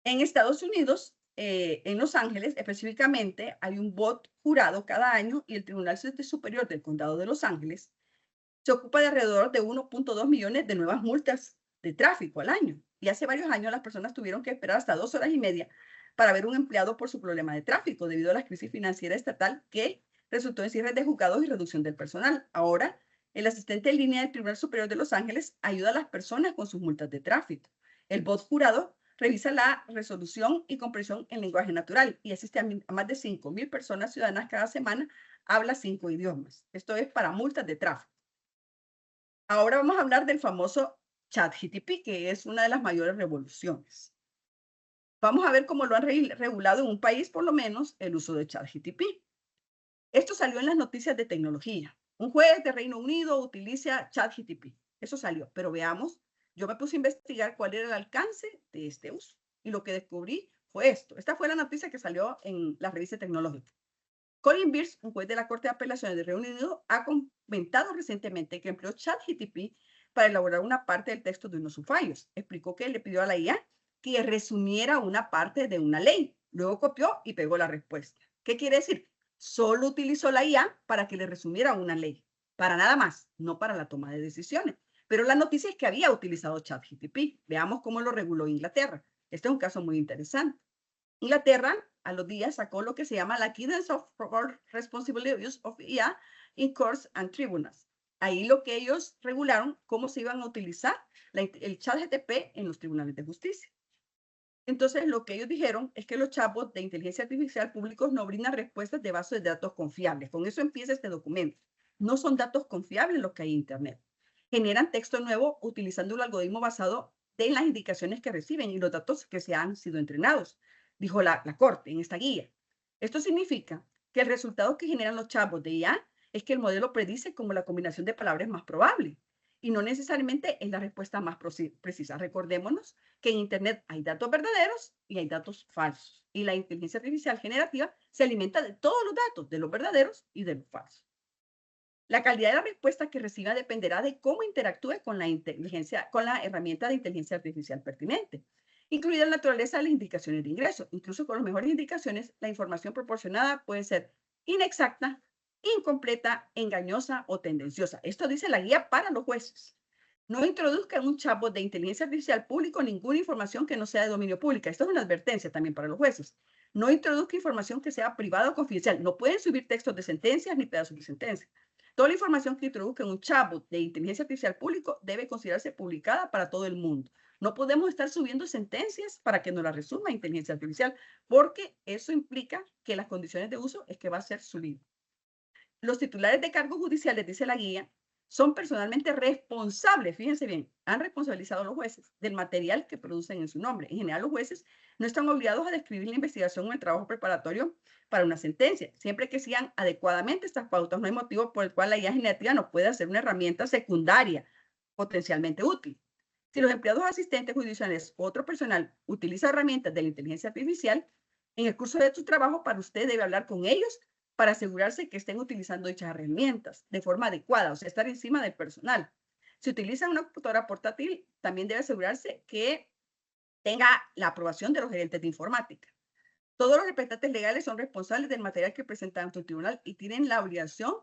En Estados Unidos, en Los Ángeles específicamente, hay un bot jurado cada año y el Tribunal Superior del Condado de Los Ángeles se ocupa de alrededor de 1.2 millones de nuevas multas de tráfico al año. Y hace varios años las personas tuvieron que esperar hasta 2 horas y media para ver un empleado por su problema de tráfico debido a la crisis financiera estatal que resultó en cierres de juzgados y reducción del personal. Ahora, el asistente en línea del Tribunal Superior de Los Ángeles ayuda a las personas con sus multas de tráfico. El bot jurado revisa la resolución y comprensión en lenguaje natural y asiste a más de 5,000 personas ciudadanas cada semana, habla 5 idiomas. Esto es para multas de tráfico. Ahora vamos a hablar del famoso ChatGPT, que es una de las mayores revoluciones. Vamos a ver cómo lo han regulado en un país, por lo menos, el uso de ChatGPT. Esto salió en las noticias de tecnología. Un juez de Reino Unido utiliza ChatGPT. Eso salió, pero veamos. Yo me puse a investigar cuál era el alcance de este uso y lo que descubrí fue esto. Esta fue la noticia que salió en la revista tecnológica. Colin Birch, un juez de la Corte de Apelaciones de Reino Unido, ha comentado recientemente que empleó ChatGPT para elaborar una parte del texto de unos sus fallos. Explicó que le pidió a la IA que resumiera una parte de una ley. Luego copió y pegó la respuesta. ¿Qué quiere decir? Solo utilizó la IA para que le resumiera una ley. Para nada más, no para la toma de decisiones. Pero la noticia es que había utilizado ChatGPT. Veamos cómo lo reguló Inglaterra. Este es un caso muy interesante. Inglaterra, a los días, sacó lo que se llama la Guidance for Responsible Use of IA in Courts and Tribunals. Ahí lo que ellos regularon, cómo se iban a utilizar el ChatGPT en los tribunales de justicia. Entonces, lo que ellos dijeron es que los chatbots de inteligencia artificial públicos no brindan respuestas de bases de datos confiables. Con eso empieza este documento. No son datos confiables los que hay en Internet. Generan texto nuevo utilizando un algoritmo basado en las indicaciones que reciben y los datos que se han sido entrenados, dijo la Corte en esta guía. Esto significa que el resultado que generan los chatbots de IA es que el modelo predice como la combinación de palabras más probable y no necesariamente es la respuesta más precisa. Recordémonos que en Internet hay datos verdaderos y hay datos falsos y la inteligencia artificial generativa se alimenta de todos los datos, de los verdaderos y de los falsos. La calidad de la respuesta que reciba dependerá de cómo interactúe con la herramienta de inteligencia artificial pertinente, incluida la naturaleza de las indicaciones de ingreso. Incluso con las mejores indicaciones, la información proporcionada puede ser inexacta, incompleta, engañosa o tendenciosa. Esto dice la guía para los jueces. No introduzca en un chatbot de inteligencia artificial público ninguna información que no sea de dominio público. Esto es una advertencia también para los jueces. No introduzca información que sea privada o confidencial. No pueden subir textos de sentencias ni pedazos de sentencias. Toda la información que introduzca en un chatbot de inteligencia artificial público debe considerarse publicada para todo el mundo. No podemos estar subiendo sentencias para que nos la resuma inteligencia artificial, porque eso implica que las condiciones de uso es que va a ser subido. Los titulares de cargos judiciales, dice la guía, son personalmente responsables, fíjense bien, han responsabilizado a los jueces del material que producen en su nombre. En general, los jueces no están obligados a describir la investigación o el trabajo preparatorio para una sentencia, siempre que sigan adecuadamente estas pautas. No hay motivo por el cual la IA generativa no puede ser una herramienta secundaria potencialmente útil. Si los empleados asistentes judiciales u otro personal utiliza herramientas de la inteligencia artificial, en el curso de su trabajo, para usted debe hablar con ellos para asegurarse que estén utilizando dichas herramientas de forma adecuada, o sea, estar encima del personal. Si utilizan una computadora portátil, también debe asegurarse que tenga la aprobación de los gerentes de informática. Todos los representantes legales son responsables del material que presentan ante el tribunal y tienen la obligación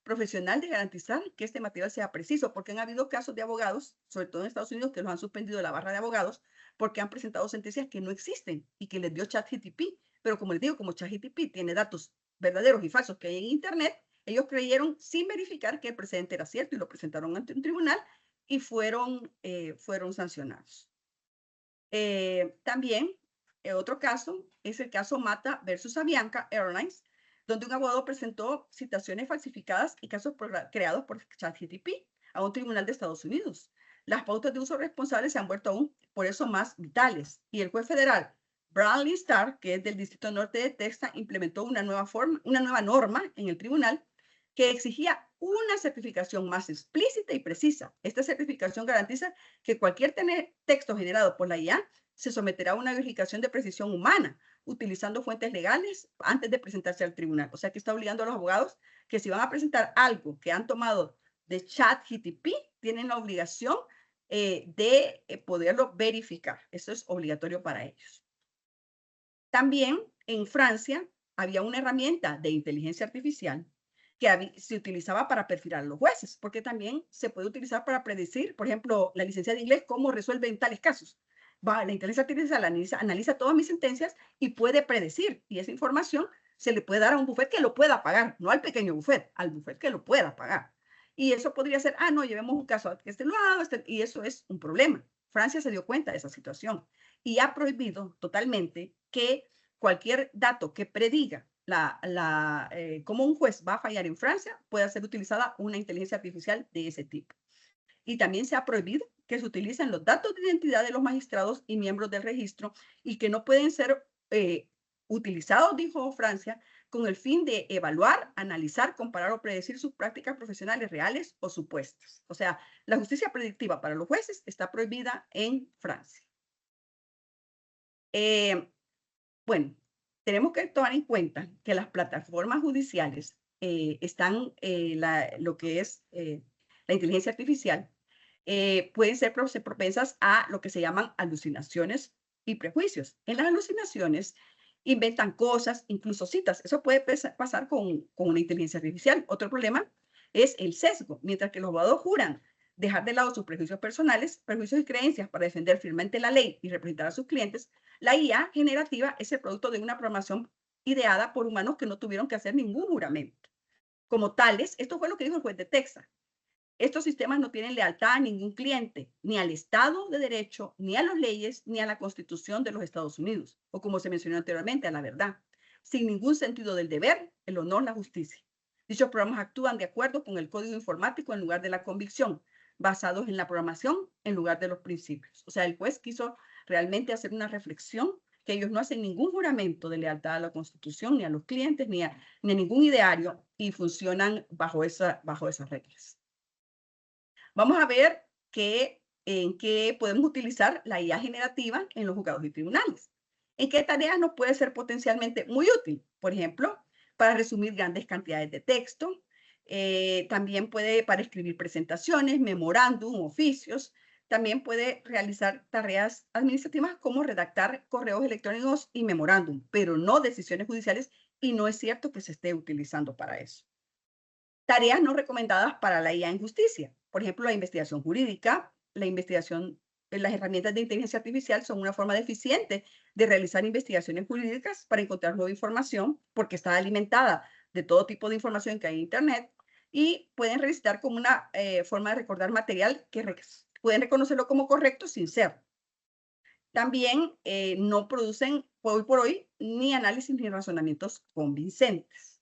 profesional de garantizar que este material sea preciso, porque han habido casos de abogados, sobre todo en Estados Unidos, que los han suspendido de la barra de abogados porque han presentado sentencias que no existen y que les dio ChatGPT. Pero como les digo, como ChatGPT tiene datos verdaderos y falsos que hay en Internet, ellos creyeron sin verificar que el precedente era cierto y lo presentaron ante un tribunal y fueron sancionados. También, otro caso es el caso Mata versus Avianca Airlines, donde un abogado presentó citaciones falsificadas y casos creados por ChatGPT a un tribunal de Estados Unidos. Las pautas de uso responsable se han vuelto aún por eso más vitales y el juez federal Bradley Starr, que es del Distrito Norte de Texas, implementó una nueva norma en el tribunal que exigía una certificación más explícita y precisa. Esta certificación garantiza que cualquier texto generado por la IA se someterá a una verificación de precisión humana, utilizando fuentes legales antes de presentarse al tribunal. O sea, que está obligando a los abogados que si van a presentar algo que han tomado de ChatGPT, tienen la obligación de poderlo verificar. Eso es obligatorio para ellos. También en Francia había una herramienta de inteligencia artificial que se utilizaba para perfilar a los jueces, porque también se puede utilizar para predecir, por ejemplo, la licencia de inglés, cómo resuelven tales casos. la inteligencia artificial analiza todas mis sentencias y puede predecir, y esa información se le puede dar a un bufete que lo pueda pagar, no al pequeño bufete, al bufete que lo pueda pagar. Y eso podría ser, no, llevemos un caso a este lado, y eso es un problema. Francia se dio cuenta de esa situación y ha prohibido totalmente que cualquier dato que prediga cómo un juez va a fallar en Francia pueda ser utilizada una inteligencia artificial de ese tipo. Y también se ha prohibido que se utilicen los datos de identidad de los magistrados y miembros del registro y que no pueden ser utilizados, dijo Francia, con el fin de evaluar, analizar, comparar o predecir sus prácticas profesionales reales o supuestas. O sea, la justicia predictiva para los jueces está prohibida en Francia. Bueno, tenemos que tomar en cuenta que las plataformas judiciales están, lo que es la inteligencia artificial, pueden ser propensas a lo que se llaman alucinaciones y prejuicios. En las alucinaciones inventan cosas, incluso citas. Eso puede pasar con una inteligencia artificial. Otro problema es el sesgo. Mientras que los abogados juran dejar de lado sus prejuicios personales, prejuicios y creencias para defender firmemente la ley y representar a sus clientes, la IA generativa es el producto de una programación ideada por humanos que no tuvieron que hacer ningún juramento. Como tales, esto fue lo que dijo el juez de Texas. Estos sistemas no tienen lealtad a ningún cliente, ni al Estado de Derecho, ni a las leyes, ni a la Constitución de los Estados Unidos, o como se mencionó anteriormente, a la verdad, sin ningún sentido del deber, el honor, la justicia. Dichos programas actúan de acuerdo con el código informático en lugar de la convicción, basados en la programación en lugar de los principios. O sea, el juez quiso realmente hacer una reflexión que ellos no hacen ningún juramento de lealtad a la Constitución, ni a los clientes, ni a ningún ideario, y funcionan bajo esas reglas. Vamos a ver en qué podemos utilizar la IA generativa en los juzgados y tribunales. ¿En qué tareas nos puede ser potencialmente muy útil? Por ejemplo, para resumir grandes cantidades de texto. También puede para escribir presentaciones, memorándum, oficios. También puede realizar tareas administrativas como redactar correos electrónicos y memorándum, pero no decisiones judiciales, y no es cierto que se esté utilizando para eso. Tareas no recomendadas para la IA en justicia. Por ejemplo, la investigación jurídica, las herramientas de inteligencia artificial son una forma eficiente de realizar investigaciones jurídicas para encontrar nueva información, porque está alimentada de todo tipo de información que hay en Internet, y pueden registrar como una forma de recordar material que pueden reconocerlo como correcto sin ser. También no producen hoy por hoy ni análisis ni razonamientos convincentes.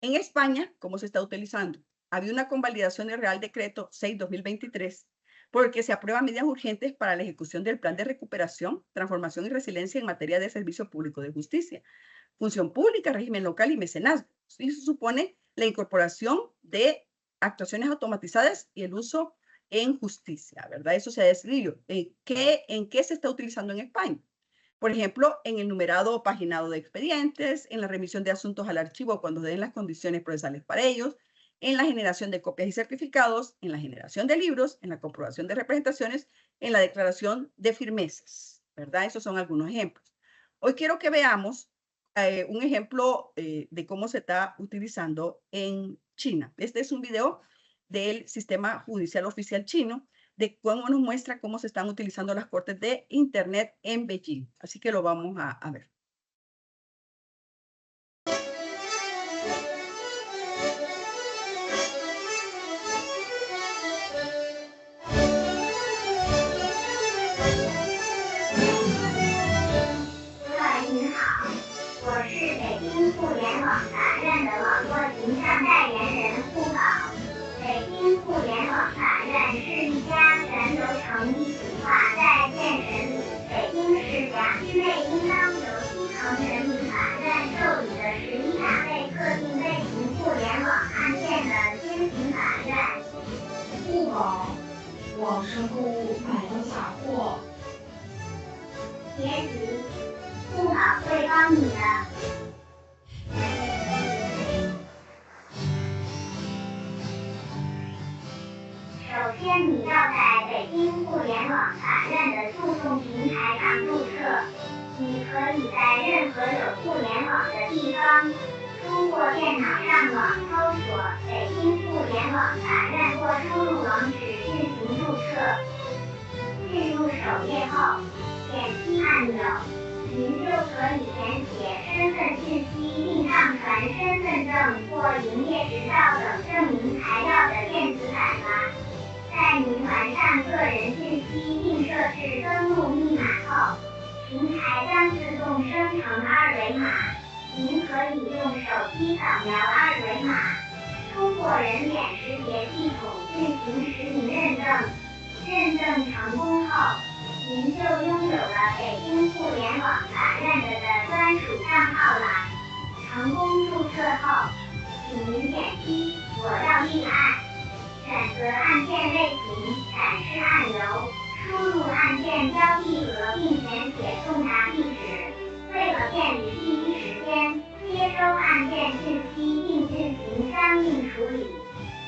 En España, ¿cómo se está utilizando? Ha habido una convalidación del Real Decreto 6/2023, por el que se aprueban medidas urgentes para la ejecución del Plan de Recuperación, Transformación y Resiliencia en materia de servicio público de justicia, función pública, régimen local y mecenazgo. Y eso supone la incorporación de actuaciones automatizadas y el uso en justicia, ¿verdad? Eso se ha decidido. ¿En qué se está utilizando en España? Por ejemplo, en el numerado o paginado de expedientes, en la remisión de asuntos al archivo cuando den las condiciones procesales para ellos, en la generación de copias y certificados, en la generación de libros, en la comprobación de representaciones, en la declaración de firmezas, ¿verdad? Esos son algunos ejemplos. Hoy quiero que veamos un ejemplo de cómo se está utilizando en China. Este es un video del sistema judicial oficial chino, de cómo nos muestra cómo se están utilizando las cortes de Internet en Beijing. Así que lo vamos a ver. 网上购物买到假货。别急，兔宝会帮你的。首先，你要在北京互联网法院的诉讼平台上注册。你可以在任何有互联网的地方，通过电脑上网搜索“北京互联网法院”或输入网址进行注册。进入首页后，点击按钮，您就可以填写身份信息并上传身份证或营业执照等证明材料的电子版了。在您完善个人信息并设置登录密码后，平台将自动生成二维码。您可以用手机扫描二维码，通过人脸识别系统进行实名认证。认证成功后，您就拥有了北京互联网法院的专属账号了。成功注册后，请您点击“我要立案”，选择案件类型、展示案由，输入案件标的额并填写送达地址。为了便于第一时间接收案件信息并进行相应处理，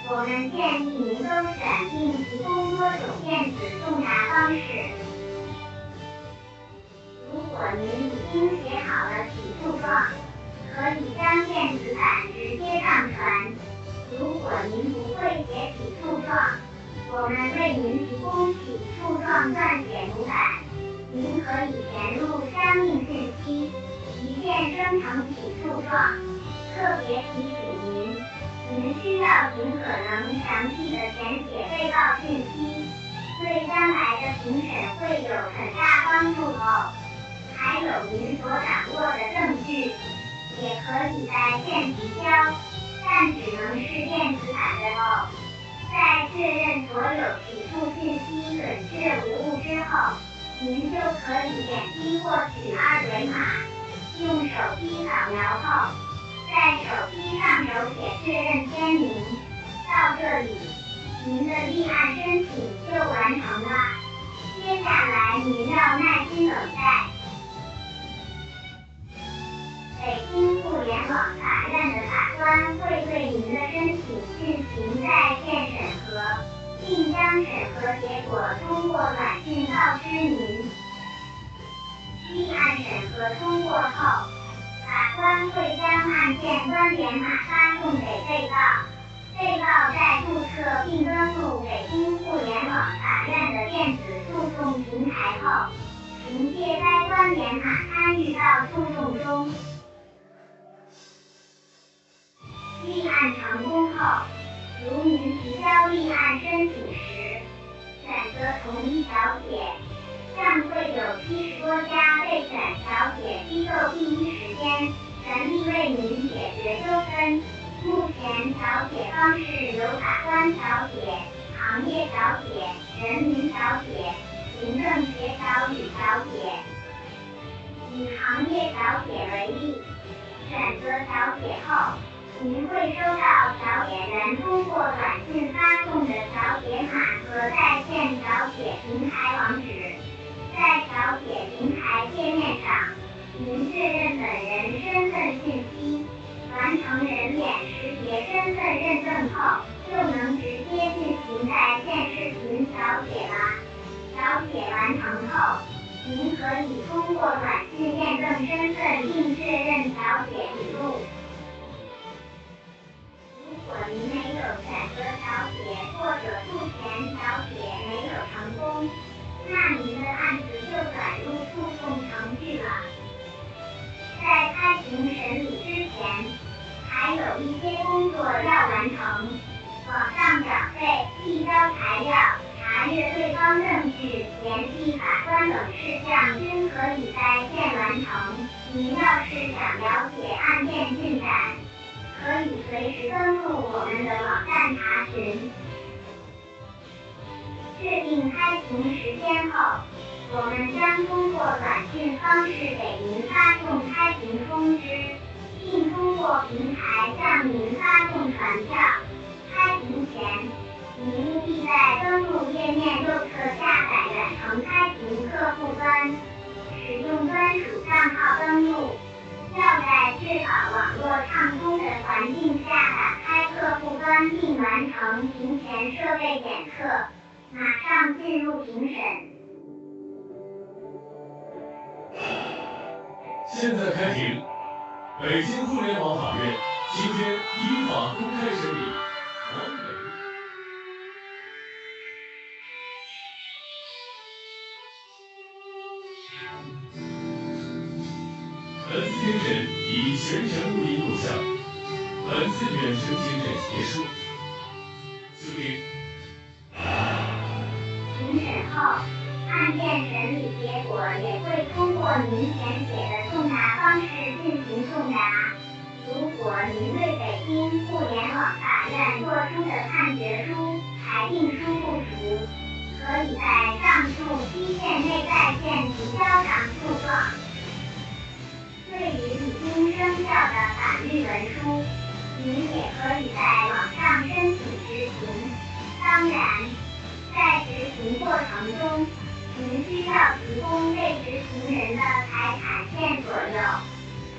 我们建议您勾选并提供多种电子送达方式。如果您已经写好了起诉状，可以将电子版直接上传。如果您不会写起诉状，我们为您提供起诉状撰写模板，您可以填入相应信息，一键生成起诉状。特别提醒您，您需要尽可能详细地填写被告信息，对将来的庭审会有很大帮助哦。还有您所掌握的证据，也可以在线提交，但只能是电子版的哦。在确认所有起诉信息准确无误之后，您就可以点击获取二维码，用手机扫描后，在手机上手写确认签名。到这里，您的立案申请就完成了。接下来您要耐心等待。北京互联网法院的法官会对您的申请进行在线审核，并将审核结果通过短信告知您。立案审核通过后，法官会将案件关联码发送给被告。被告在注册并登录北京互联网法院的电子诉讼平台后，凭借该关联码参与到诉讼中。立案成功后，如您提交立案申请时选择同一调解，将会有70多家备选调解机构第一时间全力为您解决纠纷。目前调解方式有法官调解、行业调解、人民调解、行政协调与调解。以行业调解为例，选择调解后，您会收到调解员通过短信发送的调解码和在线调解平台网址。在调解平台界面上，您确认本人身份信息，完成人脸识别身份认证后，就能直接进行在线视频调解了。调解完成后，您可以通过短信验证身份并确认调解笔录。如果您没有选择调解或者目前调解没有成功，那您的案子就转入诉讼程序了。在开庭审理之前，还有一些工作要完成，网上缴费、递交材料、查阅对方证据、联系法官等事项均可以在线完成。您要是想了解案件进展，可以随时登录我们的网站查询。确定开庭时间后，我们将通过短信方式给您发送开庭通知，并通过平台向您发送传票。开庭前，您务必在登录页面右侧下载远程开庭客户端，使用专属账号登录。要在确保网络畅通的环境下打开客户端并完成庭前设备检测，马上进入庭审。现在开庭，北京互联网法院今天依法公开审理王磊。全程录音录像。本次远程接诊结束。司令。庭审后，案件审理结果也会通过您填写的送达方式进行送达。如果您对北京互联网法院作出的判决书、裁定书不服，可以在上述期限内在线提交上诉状。对于已经生效的法律文书，您也可以在网上申请执行。当然，在执行过程中，您需要提供被执行人的财产线索有。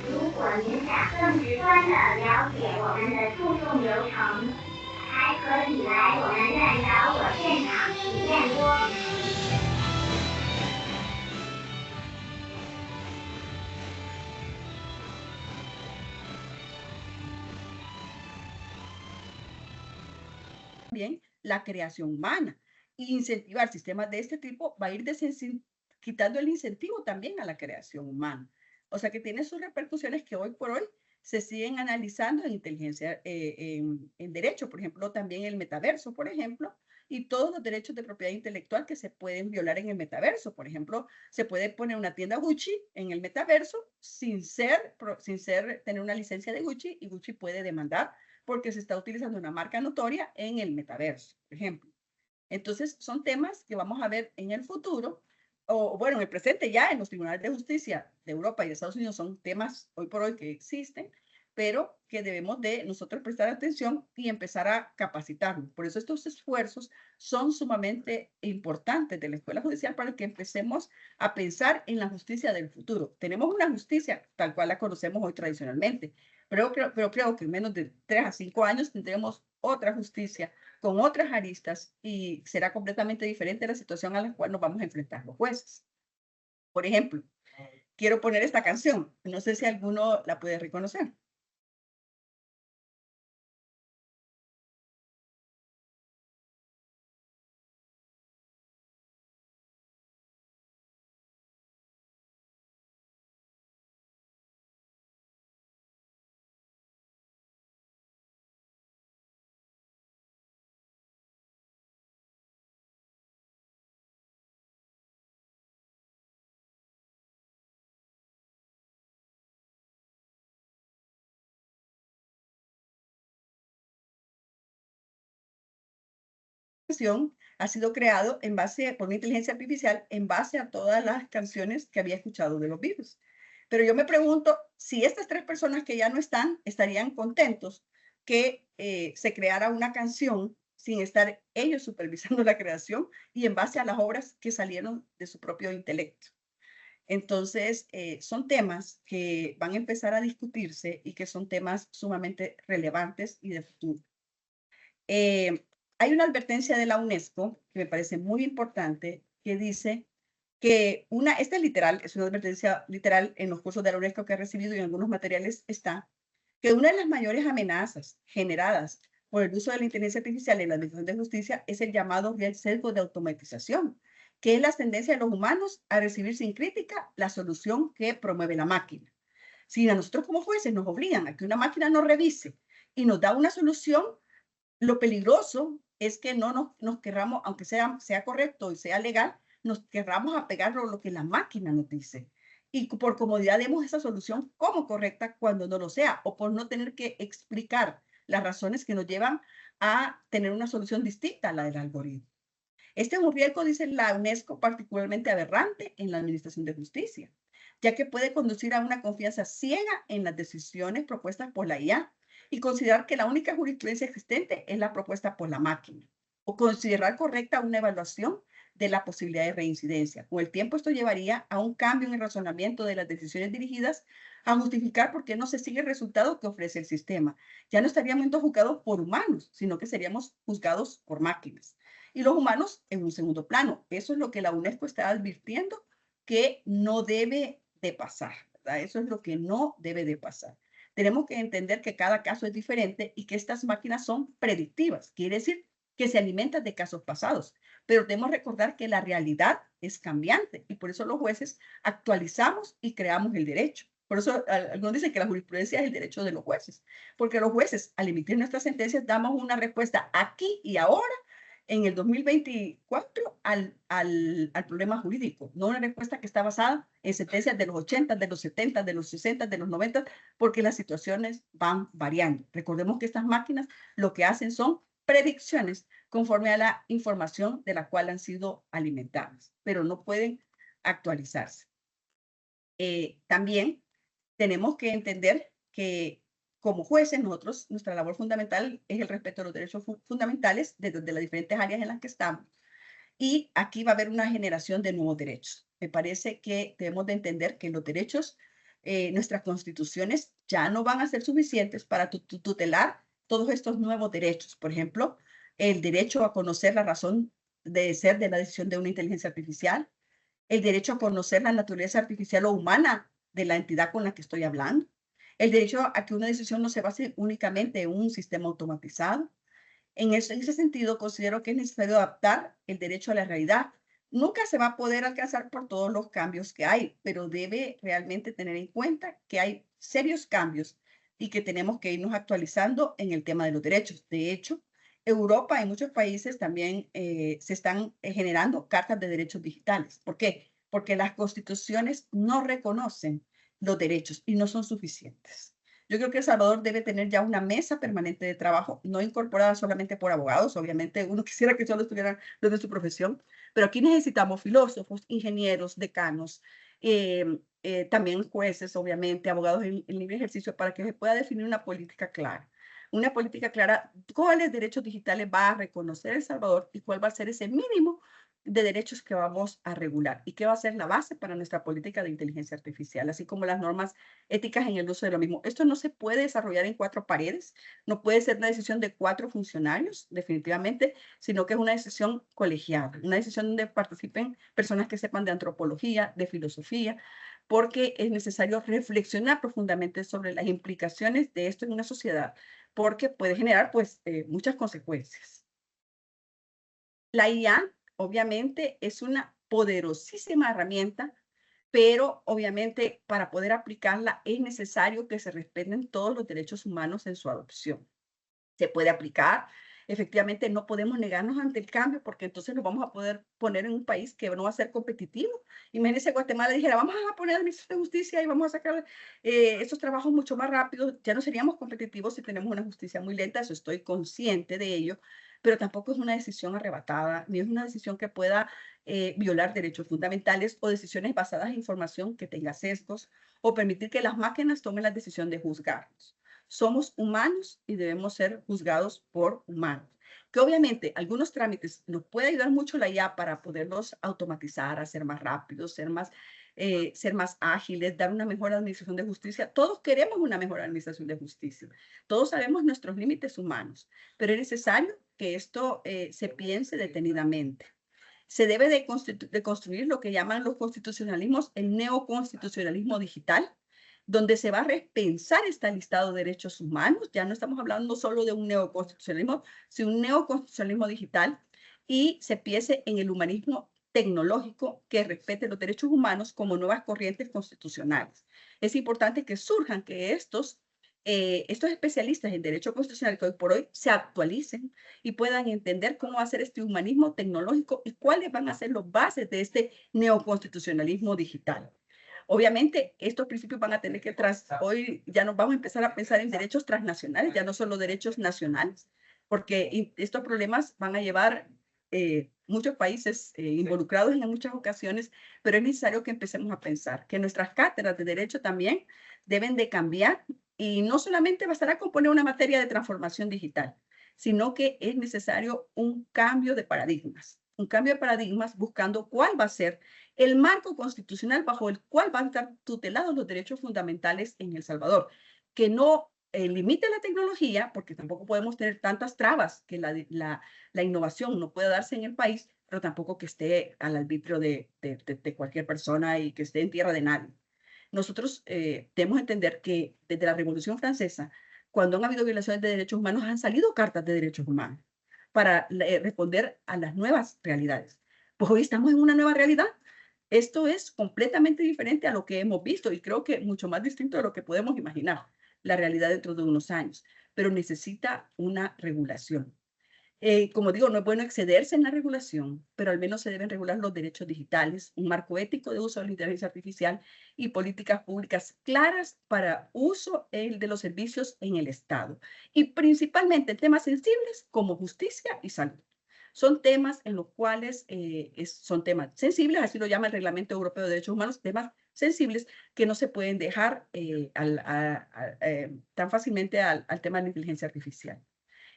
如果您想更直观地了解我们的诉讼流程，还可以来我们院找我现场体验过。También la creación humana. Incentivar sistemas de este tipo va a ir quitando el incentivo también a la creación humana. O sea que tiene sus repercusiones que hoy por hoy se siguen analizando en inteligencia, en derecho, por ejemplo, también el metaverso, por ejemplo, y todos los derechos de propiedad intelectual que se pueden violar en el metaverso. Por ejemplo, se puede poner una tienda Gucci en el metaverso sin tener una licencia de Gucci, y Gucci puede demandar porque se está utilizando una marca notoria en el metaverso, por ejemplo. Entonces, son temas que vamos a ver en el futuro, o bueno, en el presente ya en los tribunales de justicia de Europa y de Estados Unidos. Son temas hoy por hoy que existen, pero que debemos de nosotros prestar atención y empezar a capacitarnos. Por eso estos esfuerzos son sumamente importantes de la Escuela Judicial, para que empecemos a pensar en la justicia del futuro. Tenemos una justicia tal cual la conocemos hoy tradicionalmente, pero creo que en menos de 3 a 5 años tendremos otra justicia con otras aristas, y será completamente diferente la situación a la cual nos vamos a enfrentar los jueces. Por ejemplo, quiero poner esta canción. No sé si alguno la puede reconocer. Ha sido creado por una inteligencia artificial en base a todas las canciones que había escuchado de los Beatles. Pero yo me pregunto si estas 3 personas que ya no están estarían contentos que se creara una canción sin estar ellos supervisando la creación y en base a las obras que salieron de su propio intelecto. Entonces, son temas que van a empezar a discutirse y que son temas sumamente relevantes y de futuro. Hay una advertencia de la UNESCO que me parece muy importante, que dice que esta es literal, es una advertencia literal en los cursos de la UNESCO que he recibido y en algunos materiales está, que una de las mayores amenazas generadas por el uso de la inteligencia artificial en la administración de justicia es el llamado sesgo de automatización, que es la tendencia de los humanos a recibir sin crítica la solución que promueve la máquina. Si a nosotros como jueces nos obligan a que una máquina nos revise y nos da una solución, lo peligroso es que no nos querramos, aunque sea correcto y sea legal, nos querramos apegar a lo que la máquina nos dice. Y por comodidad demos esa solución como correcta cuando no lo sea, o por no tener que explicar las razones que nos llevan a tener una solución distinta a la del algoritmo. Este es un riesgo, dice la UNESCO, particularmente aberrante en la administración de justicia, ya que puede conducir a una confianza ciega en las decisiones propuestas por la IA, y considerar que la única jurisprudencia existente es la propuesta por la máquina, o considerar correcta una evaluación de la posibilidad de reincidencia. Con el tiempo esto llevaría a un cambio en el razonamiento de las decisiones dirigidas a justificar por qué no se sigue el resultado que ofrece el sistema. Ya no estaríamos juzgados por humanos, sino que seríamos juzgados por máquinas. Y los humanos en un segundo plano. Eso es lo que la UNESCO está advirtiendo que no debe de pasar, ¿verdad? Eso es lo que no debe de pasar. Tenemos que entender que cada caso es diferente y que estas máquinas son predictivas. Quiere decir que se alimentan de casos pasados. Pero debemos recordar que la realidad es cambiante y por eso los jueces actualizamos y creamos el derecho. Por eso algunos dicen que la jurisprudencia es el derecho de los jueces, porque los jueces, al emitir nuestras sentencias, damos una respuesta aquí y ahora, en el 2024, al problema jurídico, no una respuesta que está basada en sentencias de los 80, de los 70, de los 60, de los 90, porque las situaciones van variando. Recordemos que estas máquinas lo que hacen son predicciones conforme a la información de la cual han sido alimentadas, pero no pueden actualizarse. También tenemos que entender que como jueces nosotros, nuestra labor fundamental es el respeto a los derechos fundamentales de las diferentes áreas en las que estamos. Y aquí va a haber una generación de nuevos derechos. Me parece que debemos de entender que los derechos, nuestras constituciones ya no van a ser suficientes para tutelar todos estos nuevos derechos. Por ejemplo, el derecho a conocer la razón de ser de la decisión de una inteligencia artificial, el derecho a conocer la naturaleza artificial o humana de la entidad con la que estoy hablando, el derecho a que una decisión no se base únicamente en un sistema automatizado. En ese sentido, considero que es necesario adaptar el derecho a la realidad. Nunca se va a poder alcanzar por todos los cambios que hay, pero debe realmente tener en cuenta que hay serios cambios y que tenemos que irnos actualizando en el tema de los derechos. De hecho, Europa y muchos países también se están generando cartas de derechos digitales. ¿Por qué? Porque las constituciones no reconocen los derechos y no son suficientes. Yo creo que El Salvador debe tener ya una mesa permanente de trabajo, no incorporada solamente por abogados. Obviamente uno quisiera que solo estuvieran los de su profesión, pero aquí necesitamos filósofos, ingenieros, decanos, también jueces, obviamente, abogados en libre ejercicio, para que se pueda definir una política clara. Una política clara, cuáles derechos digitales va a reconocer El Salvador y cuál va a ser ese mínimo de derechos que vamos a regular y qué va a ser la base para nuestra política de inteligencia artificial, así como las normas éticas en el uso de lo mismo. Esto no se puede desarrollar en 4 paredes, no puede ser una decisión de 4 funcionarios, definitivamente, sino que es una decisión colegiada, una decisión donde participen personas que sepan de antropología, de filosofía, porque es necesario reflexionar profundamente sobre las implicaciones de esto en una sociedad, porque puede generar pues muchas consecuencias. La IA obviamente es una poderosísima herramienta, pero obviamente para poder aplicarla es necesario que se respeten todos los derechos humanos en su adopción. Se puede aplicar, efectivamente no podemos negarnos ante el cambio porque entonces nos vamos a poder poner en un país que no va a ser competitivo. Imagínense Guatemala dijera, vamos a poner al ministro de Justicia y vamos a sacar estos trabajos mucho más rápido. Ya no seríamos competitivos si tenemos una justicia muy lenta, eso estoy consciente de ello, pero tampoco es una decisión arrebatada, ni es una decisión que pueda violar derechos fundamentales o decisiones basadas en información que tenga sesgos o permitir que las máquinas tomen la decisión de juzgarnos. Somos humanos y debemos ser juzgados por humanos. Que obviamente algunos trámites nos puede ayudar mucho la IA para poderlos automatizar, hacer más rápidos, ser más ágiles, dar una mejor administración de justicia. Todos queremos una mejor administración de justicia. Todos sabemos nuestros límites humanos, pero es necesario que esto se piense detenidamente. Se debe de construir lo que llaman los constitucionalismos, el neoconstitucionalismo digital, donde se va a repensar este listado de derechos humanos. Ya no estamos hablando solo de un neoconstitucionalismo, sino un neoconstitucionalismo digital, y se piense en el humanismo tecnológico que respete los derechos humanos como nuevas corrientes constitucionales. Es importante que surjan, que estos especialistas en derecho constitucional que hoy por hoy se actualicen y puedan entender cómo hacer este humanismo tecnológico y cuáles van a ser las bases de este neoconstitucionalismo digital. Obviamente, estos principios van a tener que hoy ya nos vamos a empezar a pensar en derechos transnacionales, ya no solo derechos nacionales, porque estos problemas van a llevar muchos países involucrados en muchas ocasiones, pero es necesario que empecemos a pensar que nuestras cátedras de derecho también deben de cambiar y no solamente bastará con poner una materia de transformación digital, sino que es necesario un cambio de paradigmas buscando cuál va a ser el marco constitucional bajo el cual van a estar tutelados los derechos fundamentales en El Salvador, que no limite la tecnología, porque tampoco podemos tener tantas trabas que la innovación no puede darse en el país, pero tampoco que esté al arbitrio de cualquier persona y que esté en tierra de nadie. Nosotros debemos entender que desde la Revolución Francesa, cuando han habido violaciones de derechos humanos, han salido cartas de derechos humanos para responder a las nuevas realidades. Pues hoy estamos en una nueva realidad Esto es completamente diferente a lo que hemos visto y creo que mucho más distinto de lo que podemos imaginar, la realidad dentro de unos años, pero necesita una regulación. Como digo, no es bueno excederse en la regulación, pero al menos se deben regular los derechos digitales, un marco ético de uso de la inteligencia artificial y políticas públicas claras para uso de los servicios en el Estado. Y principalmente en temas sensibles como justicia y salud. Son temas en los cuales son temas sensibles, así lo llama el Reglamento Europeo de Derechos Humanos, temas sensibles que no se pueden dejar tan fácilmente al tema de la inteligencia artificial.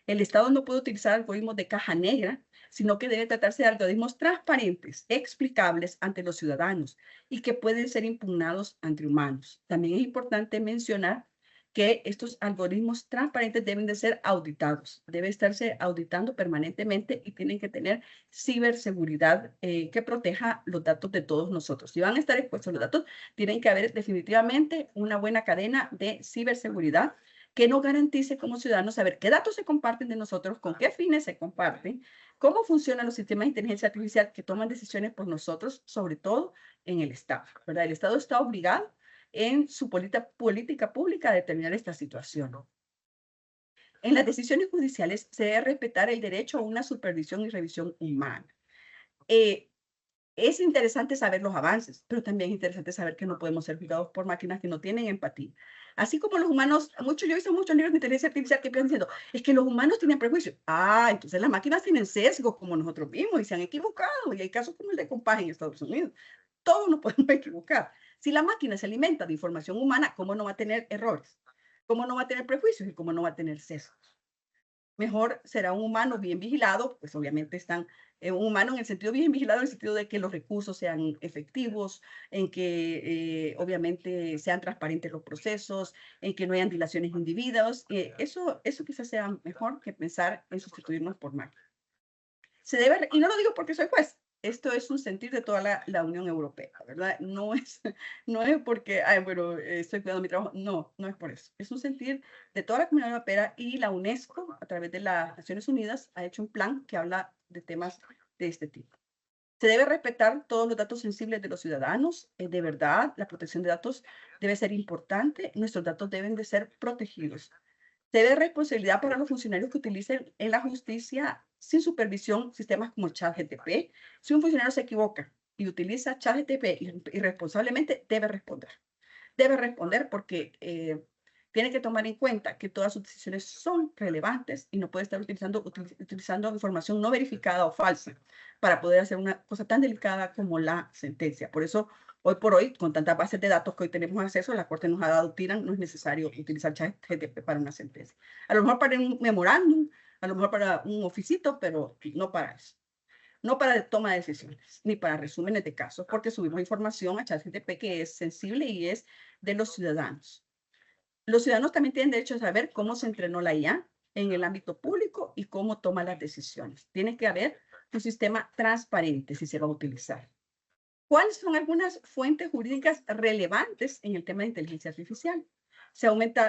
El Estado no puede utilizar algoritmos de caja negra, sino que debe tratarse de algoritmos transparentes, explicables ante los ciudadanos y que pueden ser impugnados ante humanos. También es importante mencionar que estos algoritmos transparentes deben de ser auditados, debe estarse auditando permanentemente y tienen que tener ciberseguridad que proteja los datos de todos nosotros. Si van a estar expuestos los datos, tienen que haber definitivamente una buena cadena de ciberseguridad que nos garantice como ciudadanos saber qué datos se comparten de nosotros, con qué fines se comparten, cómo funcionan los sistemas de inteligencia artificial que toman decisiones por nosotros, sobre todo en el Estado, ¿verdad? El Estado está obligado en su política pública a determinar esta situación. En las decisiones judiciales se debe respetar el derecho a una supervisión y revisión humana. Es interesante saber los avances, pero también es interesante saber que no podemos ser juzgados por máquinas que no tienen empatía. Así como los humanos, yo he visto muchos libros de inteligencia artificial que piensan diciendo, es que los humanos tienen prejuicios. Entonces las máquinas tienen sesgos como nosotros mismos y se han equivocado. Y hay casos como el de Compage en Estados Unidos. Todos nos podemos equivocar. Si la máquina se alimenta de información humana, ¿cómo no va a tener errores? ¿Cómo no va a tener prejuicios y cómo no va a tener sesgos? Mejor será un humano bien vigilado, pues obviamente están un humano en el sentido bien vigilado, en el sentido de que los recursos sean efectivos, en que obviamente sean transparentes los procesos, en que no hayan dilaciones indebidas. Eso quizás sea mejor que pensar en sustituirnos por máquinas. Y no lo digo porque soy juez, esto es un sentir de toda la Unión Europea, ¿verdad? No es porque, estoy cuidando mi trabajo, no es por eso. Es un sentir de toda la Comunidad Europea y la UNESCO, a través de las Naciones Unidas, ha hecho un plan que habla de temas de este tipo. Se debe respetar todos los datos sensibles de los ciudadanos. De verdad, la protección de datos debe ser importante. Nuestros datos deben de ser protegidos. Se debe responsabilidad para los funcionarios que utilicen en la justicia sin supervisión sistemas como ChatGPT. Si un funcionario se equivoca y utiliza ChatGPT irresponsablemente, debe responder. Debe responder porque tiene que tomar en cuenta que todas sus decisiones son relevantes y no puede estar utilizando información no verificada o falsa para poder hacer una cosa tan delicada como la sentencia. Por eso, hoy por hoy, con tantas bases de datos que hoy tenemos acceso, la Corte nos ha dado tiran, no es necesario utilizar ChatGPT para una sentencia. A lo mejor para un memorándum, a lo mejor para un oficito, pero no para eso. No para toma de decisiones, ni para resúmenes de casos, porque subimos información a ChatGPT que es sensible y es de los ciudadanos. Los ciudadanos también tienen derecho a saber cómo se entrenó la IA en el ámbito público y cómo toma las decisiones. Tiene que haber un sistema transparente si se va a utilizar. ¿Cuáles son algunas fuentes jurídicas relevantes en el tema de inteligencia artificial?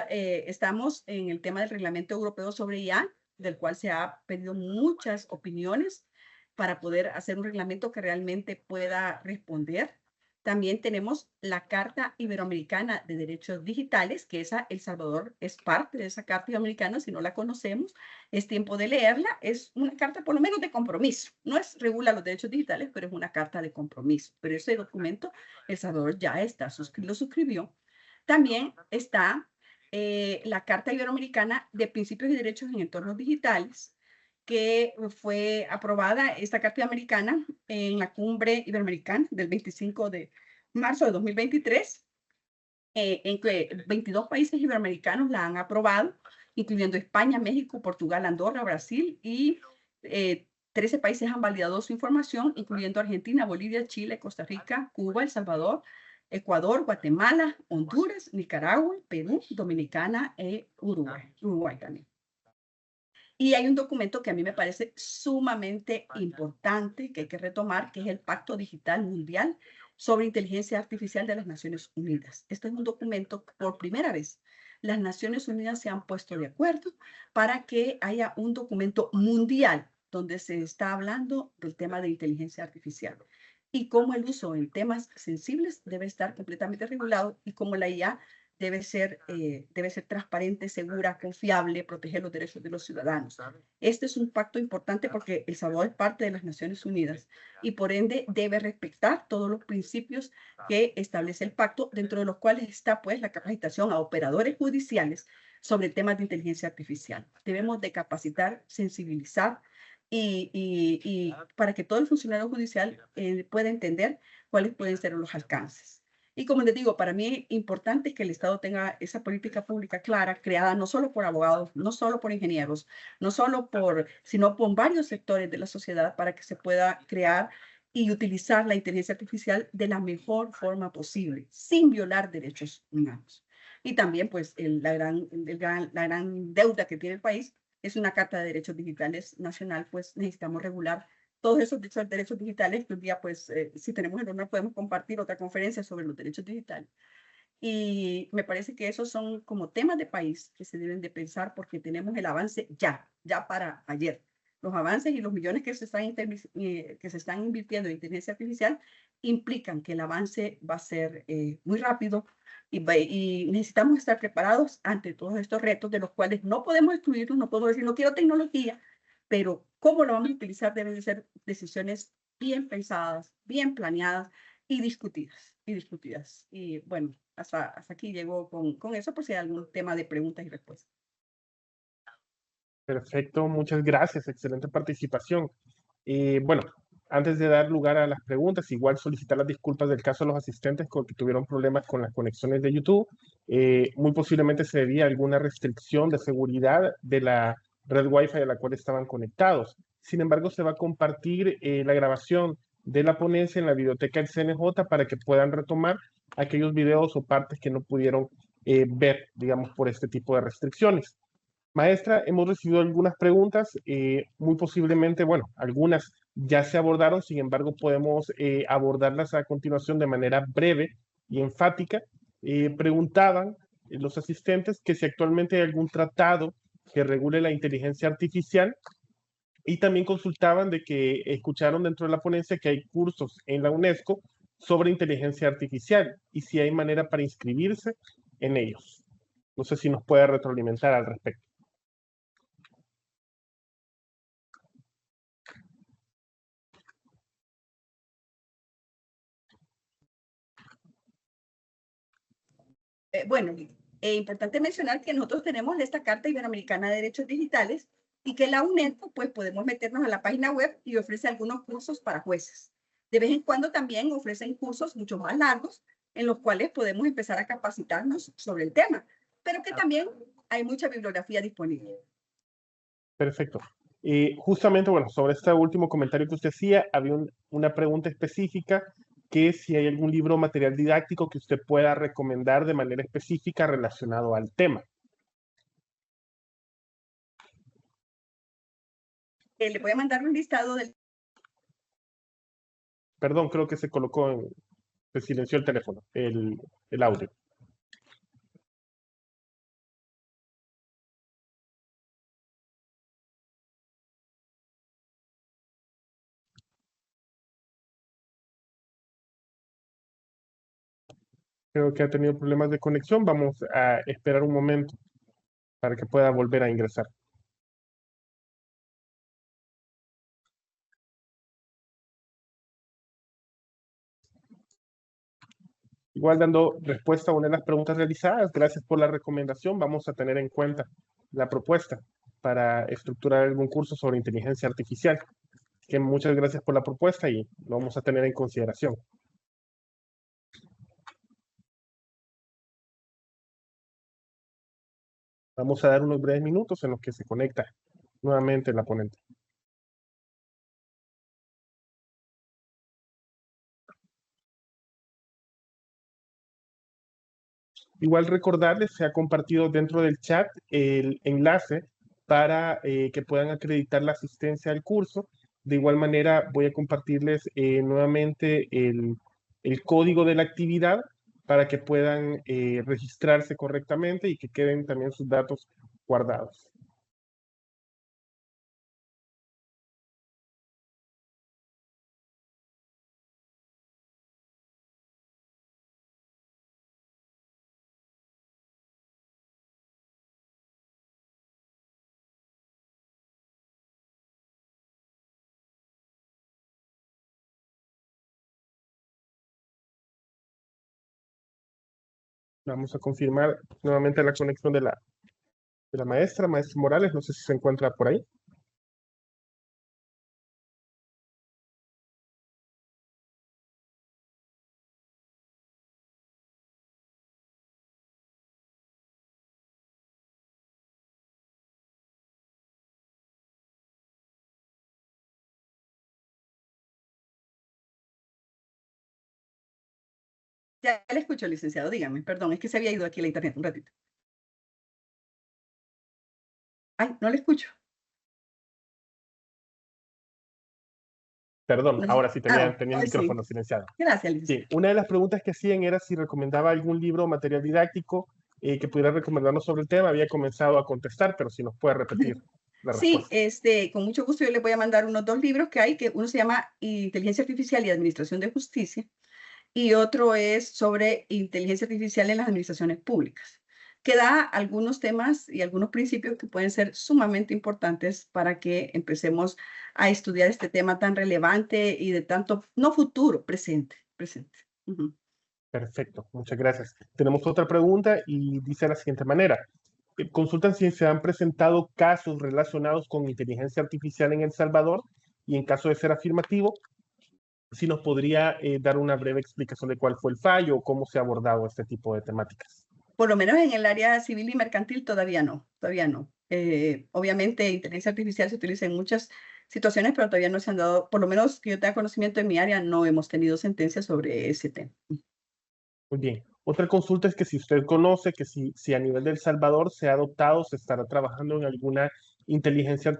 Estamos en el tema del Reglamento Europeo sobre IA, del cual se ha pedido muchas opiniones para poder hacer un reglamento que realmente pueda responder. También tenemos la Carta Iberoamericana de Derechos Digitales, que El Salvador es parte de esa Carta Iberoamericana. Si no la conocemos, es tiempo de leerla. Es una carta por lo menos de compromiso. No regula los derechos digitales, pero es una carta de compromiso. Pero ese documento El Salvador ya lo suscribió. También está la Carta Iberoamericana de Principios y Derechos en Entornos Digitales, que fue aprobada esta Carta Americana en la Cumbre Iberoamericana del 25 de marzo de 2023, en que 22 países iberoamericanos la han aprobado, incluyendo España, México, Portugal, Andorra, Brasil, y 13 países han validado su información, incluyendo Argentina, Bolivia, Chile, Costa Rica, Cuba, El Salvador, Ecuador, Guatemala, Honduras, Nicaragua, Perú, Dominicana e Uruguay también. Y hay un documento que a mí me parece sumamente importante, que hay que retomar, que es el Pacto Digital Mundial sobre Inteligencia Artificial de las Naciones Unidas. Este es un documento que por primera vez las Naciones Unidas se han puesto de acuerdo para que haya un documento mundial donde se está hablando del tema de inteligencia artificial. y cómo el uso en temas sensibles debe estar completamente regulado y cómo la IA debe ser transparente, segura, confiable, proteger los derechos de los ciudadanos. Este es un pacto importante porque El Salvador es parte de las Naciones Unidas y por ende debe respetar todos los principios que establece el pacto, dentro de los cuales está pues la capacitación a operadores judiciales sobre temas de inteligencia artificial. Debemos de capacitar, sensibilizar y para que todo el funcionario judicial pueda entender cuáles pueden ser los alcances. Y como les digo, para mí es importante que el Estado tenga esa política pública clara, creada no solo por abogados, no solo por ingenieros, sino por varios sectores de la sociedad para que se pueda crear y utilizar la inteligencia artificial de la mejor forma posible, sin violar derechos humanos. Y también, pues, la gran deuda que tiene el país es una Carta de Derechos Digitales nacional, pues necesitamos regular todos esos derechos digitales, que un día, pues, si tenemos el honor, podemos compartir otra conferencia sobre los derechos digitales. Y me parece que esos son como temas de país que se deben de pensar porque tenemos el avance ya para ayer. Los avances y los millones que se están invirtiendo en inteligencia artificial implican que el avance va a ser muy rápido y necesitamos estar preparados ante todos estos retos de los cuales no podemos excluirnos, no podemos decir no quiero tecnología, pero cómo lo vamos a utilizar deben de ser decisiones bien pensadas, bien planeadas y discutidas. Y bueno, hasta aquí llego con eso, por si hay algún tema de preguntas y respuestas. Perfecto, muchas gracias, excelente participación. Bueno, antes de dar lugar a las preguntas, igual solicitar las disculpas del caso de los asistentes que tuvieron problemas con las conexiones de YouTube. Muy posiblemente se debía a alguna restricción de seguridad de la red Wi-Fi a la cual estaban conectados. Sin embargo, se va a compartir la grabación de la ponencia en la biblioteca del CNJ para que puedan retomar aquellos videos o partes que no pudieron ver, digamos, por este tipo de restricciones. Maestra, hemos recibido algunas preguntas, muy posiblemente, bueno, algunas ya se abordaron, sin embargo, podemos abordarlas a continuación de manera breve y enfática. Preguntaban los asistentes que si actualmente hay algún tratado que regule la inteligencia artificial y también consultaban de que escucharon dentro de la ponencia que hay cursos en la UNESCO sobre inteligencia artificial y si hay manera para inscribirse en ellos. No sé si nos puede retroalimentar al respecto. Bueno, es importante mencionar que nosotros tenemos esta Carta Iberoamericana de Derechos Digitales y que la UNESCO, pues podemos meternos a la página web y ofrece algunos cursos para jueces. De vez en cuando también ofrecen cursos mucho más largos en los cuales podemos empezar a capacitarnos sobre el tema, pero que también hay mucha bibliografía disponible. Perfecto. Justamente, bueno, sobre este último comentario que usted hacía, había una pregunta específica que si hay algún libro o material didáctico que usted pueda recomendar de manera específica relacionado al tema. Le voy a mandar un listado del... Perdón, creo que se silenció el teléfono, el audio. Creo que ha tenido problemas de conexión. Vamos a esperar un momento para que pueda volver a ingresar. Igual dando respuesta a una de las preguntas realizadas, gracias por la recomendación. Vamos a tener en cuenta la propuesta para estructurar algún curso sobre inteligencia artificial. Que muchas gracias por la propuesta y lo vamos a tener en consideración. Vamos a dar unos breves minutos en los que se conecta nuevamente la ponente. Igual recordarles, se ha compartido dentro del chat el enlace para que puedan acreditar la asistencia al curso. De igual manera, voy a compartirles nuevamente el código de la actividad para que puedan registrarse correctamente y que queden también sus datos guardados. Vamos a confirmar nuevamente la conexión de la maestra Morales. No sé si se encuentra por ahí. Ya le escucho, licenciado, dígame, perdón, es que se había ido aquí la internet un ratito. Ay, no le escucho. Perdón, No sé. ahora sí tenía el Ahora sí. micrófono silenciado. Gracias, licenciado. Sí, una de las preguntas que hacían era si recomendaba algún libro o material didáctico que pudiera recomendarnos sobre el tema. Había comenzado a contestar, pero si nos puede repetir la Sí, respuesta. con mucho gusto yo les voy a mandar unos 2 libros que hay, que uno se llama Inteligencia Artificial y Administración de Justicia, y otro es sobre inteligencia artificial en las administraciones públicas, que da algunos temas y algunos principios que pueden ser sumamente importantes para que empecemos a estudiar este tema tan relevante y de tanto, no futuro, presente. Ujú. Perfecto, muchas gracias. Tenemos otra pregunta y dice de la siguiente manera. Consultan si se han presentado casos relacionados con inteligencia artificial en El Salvador y en caso de ser afirmativo, si nos podría dar una breve explicación de cuál fue el fallo o cómo se ha abordado este tipo de temáticas. Por lo menos en el área civil y mercantil todavía no. Obviamente, inteligencia artificial se utiliza en muchas situaciones, pero todavía no se han dado, por lo menos que yo tenga conocimiento en mi área, no hemos tenido sentencias sobre ese tema. Muy bien. Otra consulta es que si usted conoce que si a nivel de El Salvador se ha adoptado, se estará trabajando en alguna inteligencia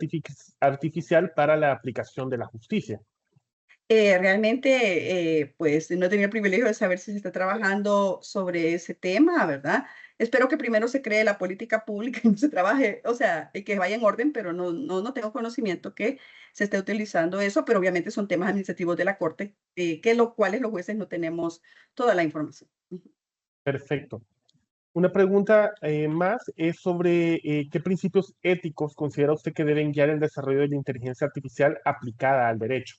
artificial para la aplicación de la justicia. Realmente, pues no he tenido el privilegio de saber si se está trabajando sobre ese tema, ¿verdad? Espero que primero se cree la política pública y no se trabaje, o sea, que vaya en orden, pero no tengo conocimiento que se esté utilizando eso, pero obviamente son temas administrativos de la Corte, que los cuales los jueces no tenemos toda la información. Ujú. Perfecto. Una pregunta más es sobre qué principios éticos considera usted que deben guiar el desarrollo de la inteligencia artificial aplicada al derecho.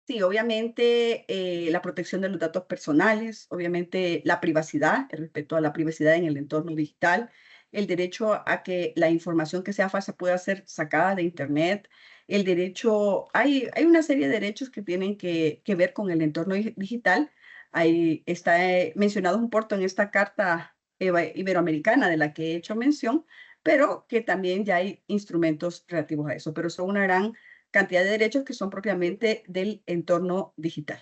Sí, obviamente la protección de los datos personales, obviamente la privacidad, el respeto a la privacidad en el entorno digital, el derecho a que la información que sea falsa pueda ser sacada de Internet, el derecho, hay una serie de derechos que tienen que ver con el entorno digital. Ahí está mencionado un porto en esta carta iberoamericana de la que he hecho mención, pero que también ya hay instrumentos relativos a eso, pero son una gran cantidad de derechos que son propiamente del entorno digital.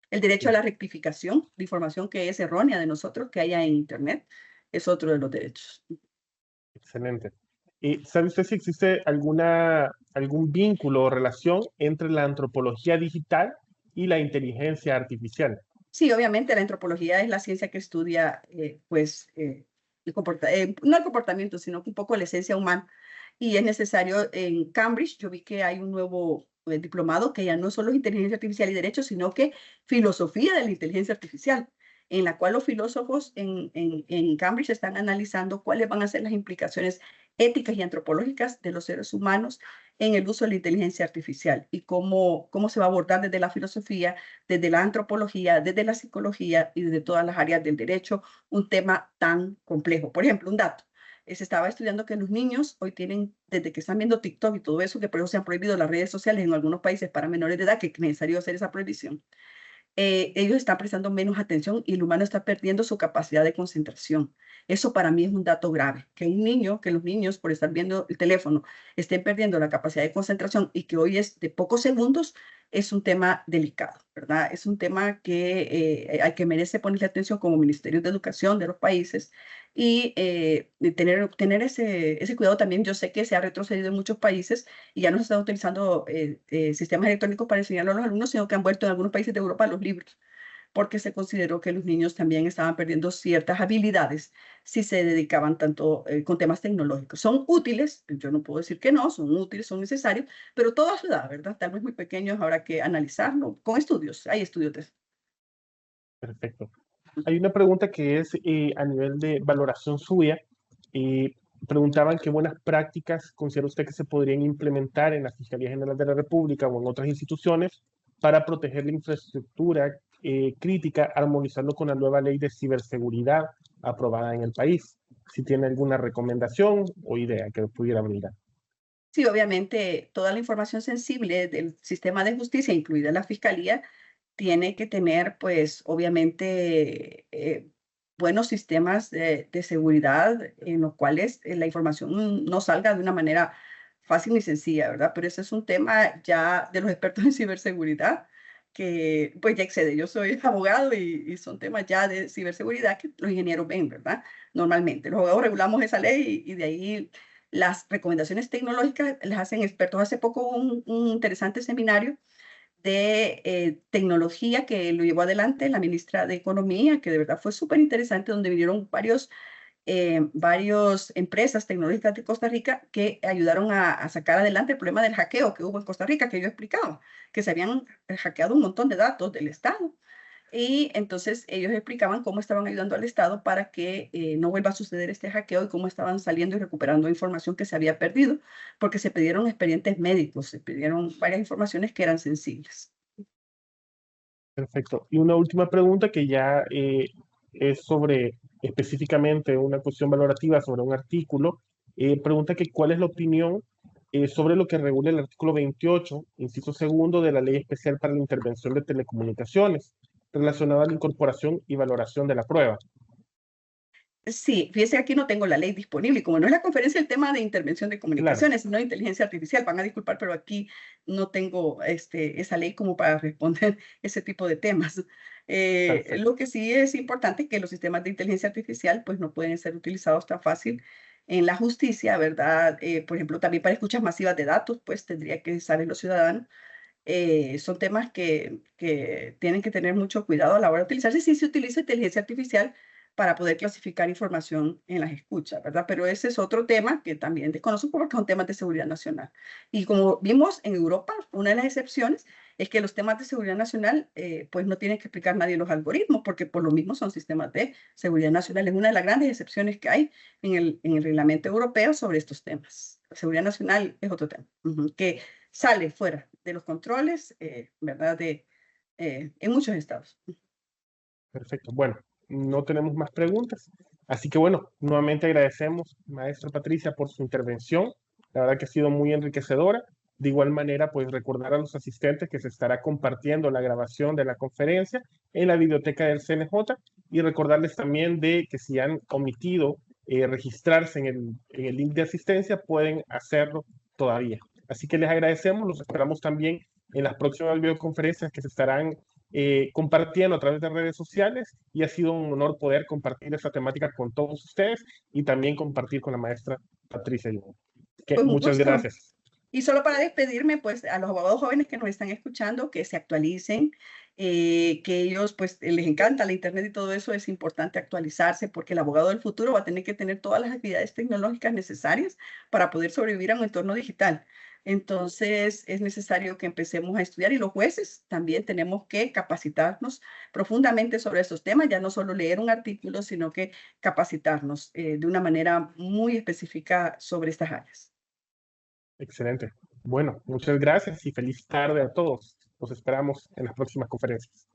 El derecho a la rectificación de información que es errónea de nosotros, que haya en Internet, es otro de los derechos. Excelente. ¿Sabe usted si existe algún vínculo o relación entre la antropología digital y la inteligencia artificial? Sí, obviamente la antropología es la ciencia que estudia, no el comportamiento, sino un poco la esencia humana. Y es necesario en Cambridge, yo vi que hay un nuevo diplomado que ya no solo es inteligencia artificial y derecho, sino que filosofía de la inteligencia artificial, en la cual los filósofos en Cambridge están analizando cuáles van a ser las implicaciones éticas y antropológicas de los seres humanos en el uso de la inteligencia artificial y cómo se va a abordar desde la filosofía, desde la antropología, desde la psicología y desde todas las áreas del derecho, un tema tan complejo. Por ejemplo, un dato. Se estaba estudiando que los niños hoy tienen, desde que están viendo TikTok y todo eso, que por eso se han prohibido las redes sociales en algunos países para menores de edad, que es necesario hacer esa prohibición, ellos están prestando menos atención y el humano está perdiendo su capacidad de concentración. Eso para mí es un dato grave, que los niños por estar viendo el teléfono estén perdiendo la capacidad de concentración y que hoy es de pocos segundos, es un tema delicado, ¿verdad? Es un tema que que merece ponerle atención como Ministerio de Educación de los países y tener ese cuidado también. Yo sé que se ha retrocedido en muchos países y ya no se están utilizando sistemas electrónicos para enseñarlo a los alumnos, sino que han vuelto en algunos países de Europa los libros, porque se consideró que los niños también estaban perdiendo ciertas habilidades si se dedicaban tanto con temas tecnológicos. Son útiles, yo no puedo decir que no, son útiles, son necesarios, pero todo a su edad, ¿verdad? Tal vez muy pequeños, habrá que analizarlo con estudios, hay estudios de eso. Perfecto. Hay una pregunta que es a nivel de valoración suya. Preguntaban qué buenas prácticas considera usted que se podrían implementar en la Fiscalía General de la República o en otras instituciones para proteger la infraestructura crítica armonizando con la nueva ley de ciberseguridad aprobada en el país. Si tiene alguna recomendación o idea que pudiera brindar. Sí, obviamente toda la información sensible del sistema de justicia, incluida la fiscalía, tiene que tener, pues, obviamente, buenos sistemas de seguridad en los cuales la información no salga de una manera fácil ni sencilla, ¿verdad? Pero ese es un tema ya de los expertos en ciberseguridad que pues ya excede. Yo soy abogado y son temas ya de ciberseguridad que los ingenieros ven, ¿verdad? Normalmente. Los abogados regulamos esa ley y de ahí las recomendaciones tecnológicas las hacen expertos. Hace poco un interesante seminario de tecnología que lo llevó adelante la ministra de Economía, que de verdad fue súper interesante, donde vinieron varios empresas tecnológicas de Costa Rica que ayudaron a sacar adelante el problema del hackeo que hubo en Costa Rica, que yo explicaba, que se habían hackeado un montón de datos del Estado. Y entonces ellos explicaban cómo estaban ayudando al Estado para que no vuelva a suceder este hackeo y cómo estaban saliendo y recuperando información que se había perdido, porque se pidieron expedientes médicos, se pidieron varias informaciones que eran sensibles. Perfecto. Y una última pregunta que ya es sobre específicamente una cuestión valorativa sobre un artículo. Pregunta que cuál es la opinión sobre lo que regula el artículo 28, inciso segundo de la Ley Especial para la Intervención de Telecomunicaciones, relacionada a la incorporación y valoración de la prueba. Sí, fíjese que aquí no tengo la ley disponible y como no es la conferencia el tema de intervención de comunicaciones, sino de inteligencia artificial, van a disculpar, pero aquí no tengo esa ley como para responder ese tipo de temas. Lo que sí es importante es que los sistemas de inteligencia artificial pues no pueden ser utilizados tan fácil en la justicia, ¿verdad? Por ejemplo, también para escuchas masivas de datos, pues tendría que saber los ciudadanos. Son temas que tienen que tener mucho cuidado a la hora de utilizarse. Sí se utiliza inteligencia artificial para poder clasificar información en las escuchas, ¿verdad? Pero ese es otro tema que también desconozco porque son temas de seguridad nacional. Y como vimos en Europa, una de las excepciones es que los temas de seguridad nacional, pues no tienen que explicar nadie los algoritmos, porque por lo mismo son sistemas de seguridad nacional. Es una de las grandes excepciones que hay en el reglamento europeo sobre estos temas. La seguridad nacional es otro tema, que sale fuera de los controles, ¿verdad? En muchos estados. Perfecto. Bueno, no tenemos más preguntas. Así que bueno, nuevamente agradecemos, maestra Patricia, por su intervención. La verdad que ha sido muy enriquecedora. De igual manera, pues recordar a los asistentes que se estará compartiendo la grabación de la conferencia en la biblioteca del CNJ y recordarles también de que si han omitido registrarse en el link de asistencia, pueden hacerlo todavía. Así que les agradecemos, los esperamos también en las próximas videoconferencias que se estarán compartiendo a través de redes sociales y ha sido un honor poder compartir esta temática con todos ustedes y también compartir con la maestra Patricia. Pues muchas gracias. Y solo para despedirme, pues a los abogados jóvenes que nos están escuchando, que se actualicen, que ellos pues les encanta la internet y todo eso, es importante actualizarse porque el abogado del futuro va a tener que tener todas las habilidades tecnológicas necesarias para poder sobrevivir a un entorno digital. Entonces es necesario que empecemos a estudiar y los jueces también tenemos que capacitarnos profundamente sobre estos temas, ya no solo leer un artículo, sino que capacitarnos de una manera muy específica sobre estas áreas. Excelente. Bueno, muchas gracias y feliz tarde a todos. Los esperamos en las próximas conferencias.